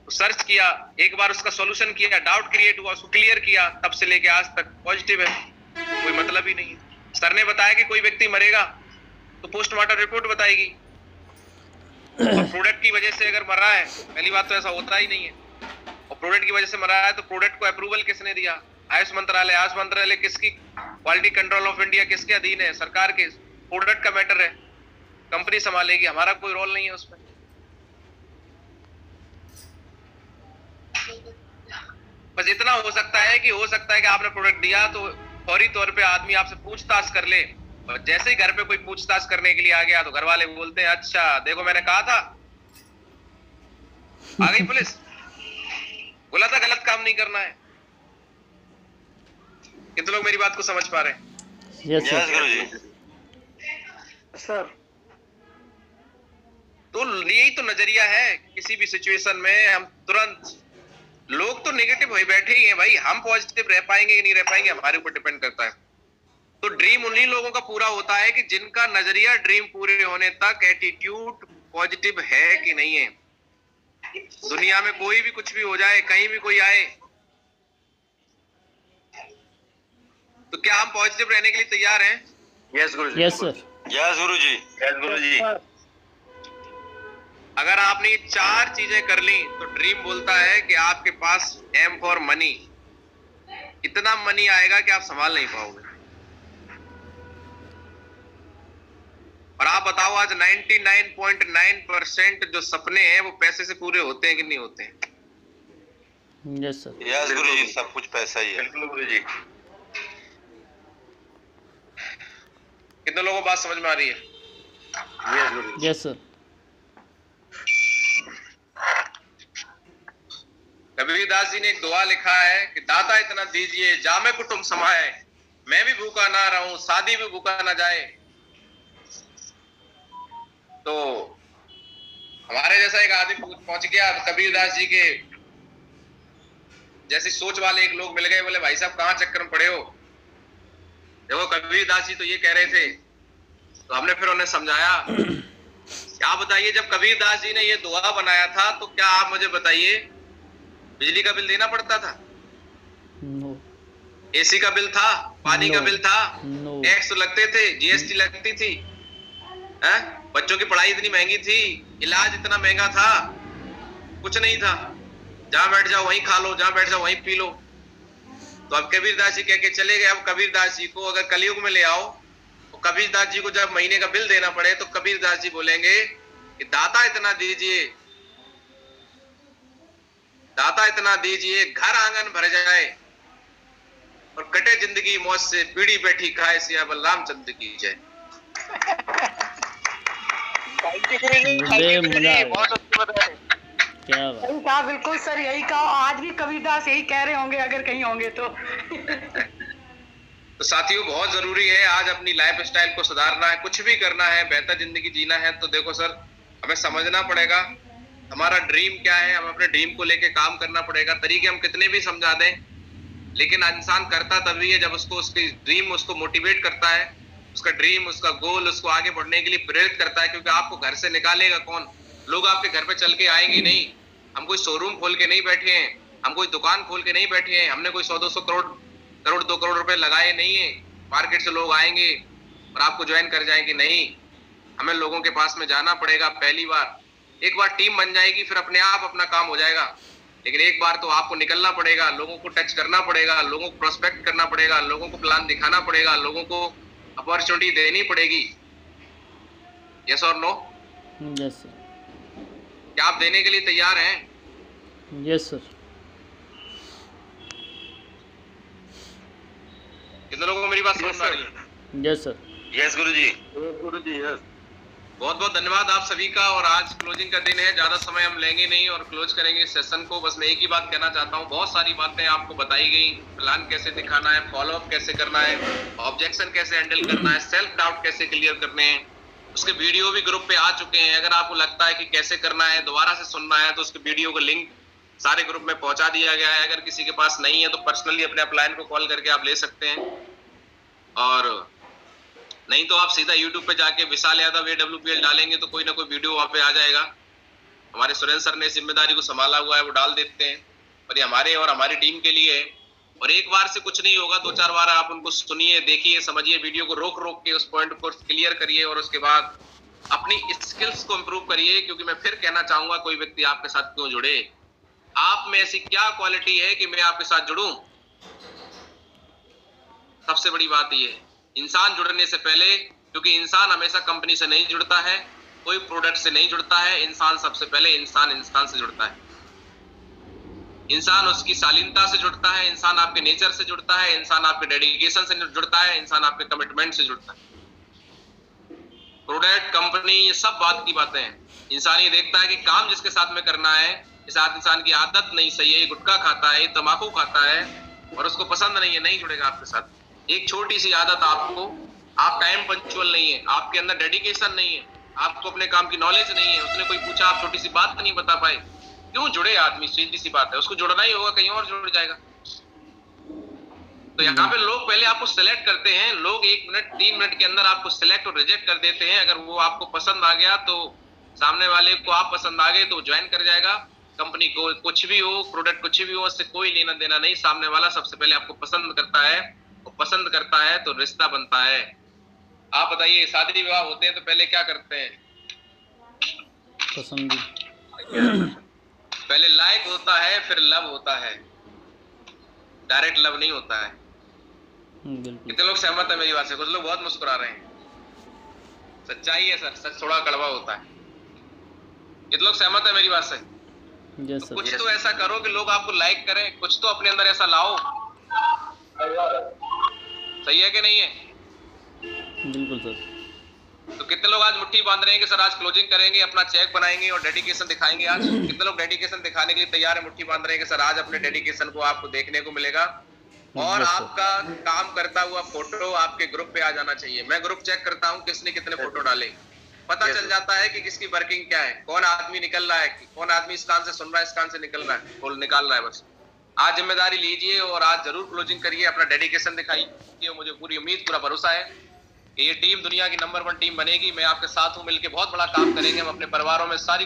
सर्च किया, एक बार उसका सॉल्यूशन किया, डाउट क्रिएट हुआ, उसको क्लियर किया, तब से लेके आज तक पॉजिटिव है, कोई मतलब ही नहीं है। सर ने बताया कि कोई व्यक्ति मरेगा तो पोस्टमार्टम रिपोर्ट बताएगी, और प्रोडक्ट की वजह से अगर मर रहा है, पहली बात तो ऐसा होता ही नहीं है, और प्रोडक्ट की वजह से मर रहा है तो प्रोडक्ट को अप्रूवल किसने दिया? आयुष मंत्रालय। आयुष मंत्रालय किसकी? क्वालिटी कंट्रोल ऑफ इंडिया किसके अधीन है? सरकार के। प्रोडक्ट का मैटर है, कंपनी संभालेगी, हमारा कोई रोल नहीं है उसमें। बस इतना हो सकता है कि आपने प्रोडक्ट दिया तो फौरी तौर पे आदमी आपसे पूछताछ कर ले, और जैसे ही घर पे कोई पूछताछ करने के लिए आ गया तो घर वाले बोलते हैं अच्छा देखो मैंने कहा था, आ गई पुलिस, बोला था गलत काम नहीं करना है। कितने लोग मेरी बात को समझ पा रहे हैं? यस गुरुजी। सर तो यही तो नजरिया है, किसी भी सिचुएशन में हम तुरंत, लोग तो नेगेटिव हो बैठे ही हैं भाई, हम पॉजिटिव रह पाएंगे कि नहीं रह पाएंगे हमारे ऊपर डिपेंड करता है। तो ड्रीम उन्हीं लोगों का पूरा होता है कि जिनका नजरिया ड्रीम पूरे होने तक एटीट्यूड पॉजिटिव है कि नहीं है। दुनिया में कोई भी कुछ भी हो जाए, कहीं भी कोई आए, तो क्या हम पॉजिटिव रहने के लिए तैयार हैं? Yes guruji. Yes sir. Yes guruji. Yes guruji. अगर आपने ये 4 चीजें कर ली तो ड्रीम बोलता है कि आपके पास एम फॉर मनी, इतना मनी आएगा कि आप संभाल नहीं पाओगे। और आप बताओ आज 99.9% जो सपने हैं वो पैसे से पूरे होते हैं कि नहीं होते हैं? Yes sir. यस गुरुजी, सब कुछ पैसा ही है। बिल्कुल गुरुजी। कितने लोगों को बात समझ में आ रही है? Yes guruji. Yes sir. Kabirdas ji ने एक दुआ लिखा है कि दाता इतना दीजिए जामे कुटुंब समाए, मैं भी भूखा ना रहूं शादी भी भूखा ना जाए। तो हमारे जैसा एक आदमी पहुंच गया कबीरदास जी के जैसी सोच वाले एक लोग मिल गए, बोले भाई साहब कहाँ चक्कर में पड़े हो? देखो कबीरदास जी तो ये कह रहे थे, तो हमने फिर उन्हें समझाया। क्या बताइए, जब कबीरदास जी ने ये दुआ बनाया था तो क्या आप मुझे बताइए बिजली का बिल देना पड़ता था? नो। एसी का बिल था? पानी का बिल था? नो। टैक्स तो लगते थे, जीएसटी लगती थी, हैं? बच्चों की पढ़ाई इतनी महंगी थी, इलाज इतना महंगा था, कुछ नहीं था। जहां बैठ जाओ वहीं खा लो, जहां बैठ जाओ वहीं पी लो। तो अब कबीरदास जी कह के चले गए। अब कबीरदास जी को अगर कलयुग में ले आओ तो कबीरदास जी को जब महीने का बिल देना पड़े तो कबीरदास जी बोलेंगे कि दाता इतना दीजिए, दाता इतना दीजिए, घर आंगन भर जाए और कटे जिंदगी मौज से, पीढ़ी बैठी खाए सिया बलराम चंद्र की जय। बहुत अच्छी बताए। क्या बात। सही कहा, बिल्कुल सर, यही कहा। आज भी कबीरदास यही कह रहे होंगे अगर कहीं होंगे तो। तो साथियों बहुत जरूरी है आज अपनी लाइफ स्टाइल को सुधारना है, कुछ भी करना है, बेहतर जिंदगी जीना है तो देखो सर हमें समझना पड़ेगा हमारा ड्रीम क्या है, हम अपने ड्रीम को लेके काम करना पड़ेगा। तरीके हम कितने भी समझा दें लेकिन इंसान करता तभी है जब उसको उसकी ड्रीम उसको मोटिवेट करता है, उसका ड्रीम उसका गोल उसको आगे बढ़ने के लिए प्रेरित करता है। क्योंकि आपको घर से निकालेगा कौन? लोग आपके घर पे चल के आएंगे नहीं। हम कोई शोरूम खोल के नहीं बैठे हैं, हम कोई दुकान खोल के नहीं बैठे हैं, हमने कोई 100-200 करोड़ 2 करोड़ रुपए लगाए नहीं है। मार्केट से लोग आएंगे और आपको ज्वाइन कर जाएंगे नहीं, हमें लोगों के पास में जाना पड़ेगा। पहली बार एक बार टीम बन जाएगी फिर अपने आप अपना काम हो जाएगा, लेकिन एक बार तो आपको निकलना पड़ेगा, लोगों को टच करना पड़ेगा, लोगों को प्रोस्पेक्ट करना पड़ेगा, लोगों को प्लान दिखाना पड़ेगा, लोगों को अपॉर्चुनिटी देनी पड़ेगी। यस और नो? Yes sir. क्या आप देने के लिए तैयार हैं? Yes sir. कितने लोगों को मेरी बात समझ में आ रही है? Yes sir. यस गुरुजी। गुरुजी यस। बहुत बहुत धन्यवाद आप सभी का। और आज क्लोजिंग का दिन है, ज्यादा समय हम लेंगे नहीं और क्लोज करेंगे इस सेशन को। बस मैं एक ही बात कहना चाहता हूँ, बहुत सारी बातें आपको बताई गई, प्लान कैसे दिखाना है, फॉलोअप कैसे करना है, ऑब्जेक्शन कैसे हैंडल करना है, सेल्फ डाउट कैसे क्लियर करने हैं, उसके वीडियो भी ग्रुप पे आ चुके हैं। अगर आपको लगता है कि कैसे करना है, दोबारा से सुनना है, तो उसके वीडियो का लिंक सारे ग्रुप में पहुंचा दिया गया है। अगर किसी के पास नहीं है तो पर्सनली अपने अपलाइन को कॉल करके आप ले सकते हैं, और नहीं तो आप सीधा YouTube पे जाके विशाल यादव AWPL डालेंगे तो कोई ना कोई वीडियो वहां पे आ जाएगा। हमारे सुरेंद्र सर ने जिम्मेदारी को संभाला हुआ है, वो डाल देते हैं और ये हमारे और हमारी टीम के लिए है। और एक बार से कुछ नहीं होगा, 2-4 बार आप उनको सुनिए, देखिए, समझिए, वीडियो को रोक रोक के उस पॉइंट को क्लियर करिए और उसके बाद अपनी स्किल्स को इम्प्रूव करिए। क्योंकि मैं फिर कहना चाहूंगा, कोई व्यक्ति आपके साथ क्यों जुड़े, आप में ऐसी क्या क्वालिटी है कि मैं आपके साथ जुड़ूं। सबसे बड़ी बात ये है, इंसान जुड़ने से पहले, क्योंकि इंसान हमेशा कंपनी से नहीं जुड़ता है, कोई प्रोडक्ट से नहीं जुड़ता है, इंसान सबसे पहले इंसान से जुड़ता है। इंसान उसकी शालीनता से जुड़ता है, इंसान आपके नेचर से जुड़ता है, इंसान आपके डेडिकेशन से जुड़ता है, इंसान आपके कमिटमेंट से जुड़ता है। प्रोडक्ट, कंपनी, ये सब बात की बातें हैं। इंसान ये देखता है कि काम जिसके साथ में करना है, इस इंसान की आदत नहीं सही है, ये गुटखा खाता है, ये तंबाकू खाता है और उसको पसंद नहीं है, नहीं जुड़ेगा आपके साथ। एक छोटी सी आदत आपको, आप टाइम पंक्चुअल नहीं है, आपके अंदर डेडिकेशन नहीं है, आपको अपने काम की नॉलेज नहीं है, उसने कोई पूछा आप छोटी सी बात नहीं बता पाए, क्यों जुड़े आदमी? सीधी सी बात है, उसको जुड़ना ही होगा, कहीं और जुड़ जाएगा। तो यहाँ पे लोग पहले आपको सिलेक्ट करते हैं, लोग 1 मिनट 3 मिनट के अंदर आपको सिलेक्ट और रिजेक्ट कर देते हैं। अगर वो आपको पसंद आ गया तो सामने वाले को आप पसंद आ गए तो ज्वाइन कर जाएगा। कंपनी को कुछ भी हो, प्रोडक्ट कुछ भी हो, उससे कोई लेना देना नहीं। सामने वाला सबसे पहले आपको पसंद करता है, और पसंद करता है तो रिश्ता बनता है। आप बताइए, शादी विवाह होते हैं तो पहले क्या करते हैं? पसंद। पहले लाइक होता है, फिर लव होता है, डायरेक्ट लव नहीं होता है। कितने लोग सहमत है मेरी बात से? कुछ लोग बहुत मुस्कुरा रहे हैं। सच्चाई है सर, सच थोड़ा कड़वा होता है। कितने लोग सहमत है मेरी बात से? Yes sir. कुछ तो ऐसा करो कि लोग आपको लाइक करें, कुछ तो अपने अंदर ऐसा लाओ। सही है कि नहीं है? बिल्कुल सर। तो कितने लोग आज मुट्ठी बांध रहे हैं कि सर आज क्लोजिंग करेंगे, अपना चेक बनाएंगे और डेडिकेशन दिखाएंगे? आज कितने लोग डेडिकेशन दिखाने के लिए तैयार है, मुट्ठी बांध रहे हैं कि सर आज अपने डेडिकेशन को आपको देखने को मिलेगा और आपका काम करता हुआ फोटो आपके ग्रुप पे आ जाना चाहिए। मैं ग्रुप चेक करता हूँ किसने कितने फोटो डाले, पता चल जाता है कि किसकी वर्किंग क्या है, कौन आदमी निकल रहा है, कौन आदमी इस कान से सुन रहा है, इस कान से निकल रहा है, बोल निकाल रहा है। बस आज जिम्मेदारी लीजिए और आज जरूर क्लोजिंग करिए, अपना डेडिकेशन दिखाइए। मुझे पूरी उम्मीद, पूरा भरोसा है कि ये टीम दुनिया की नंबर 1 टीम बनेगी। मैं आपके साथ हूँ, मिलकर बहुत बड़ा काम करेंगे। हम अपने परिवारों में सारी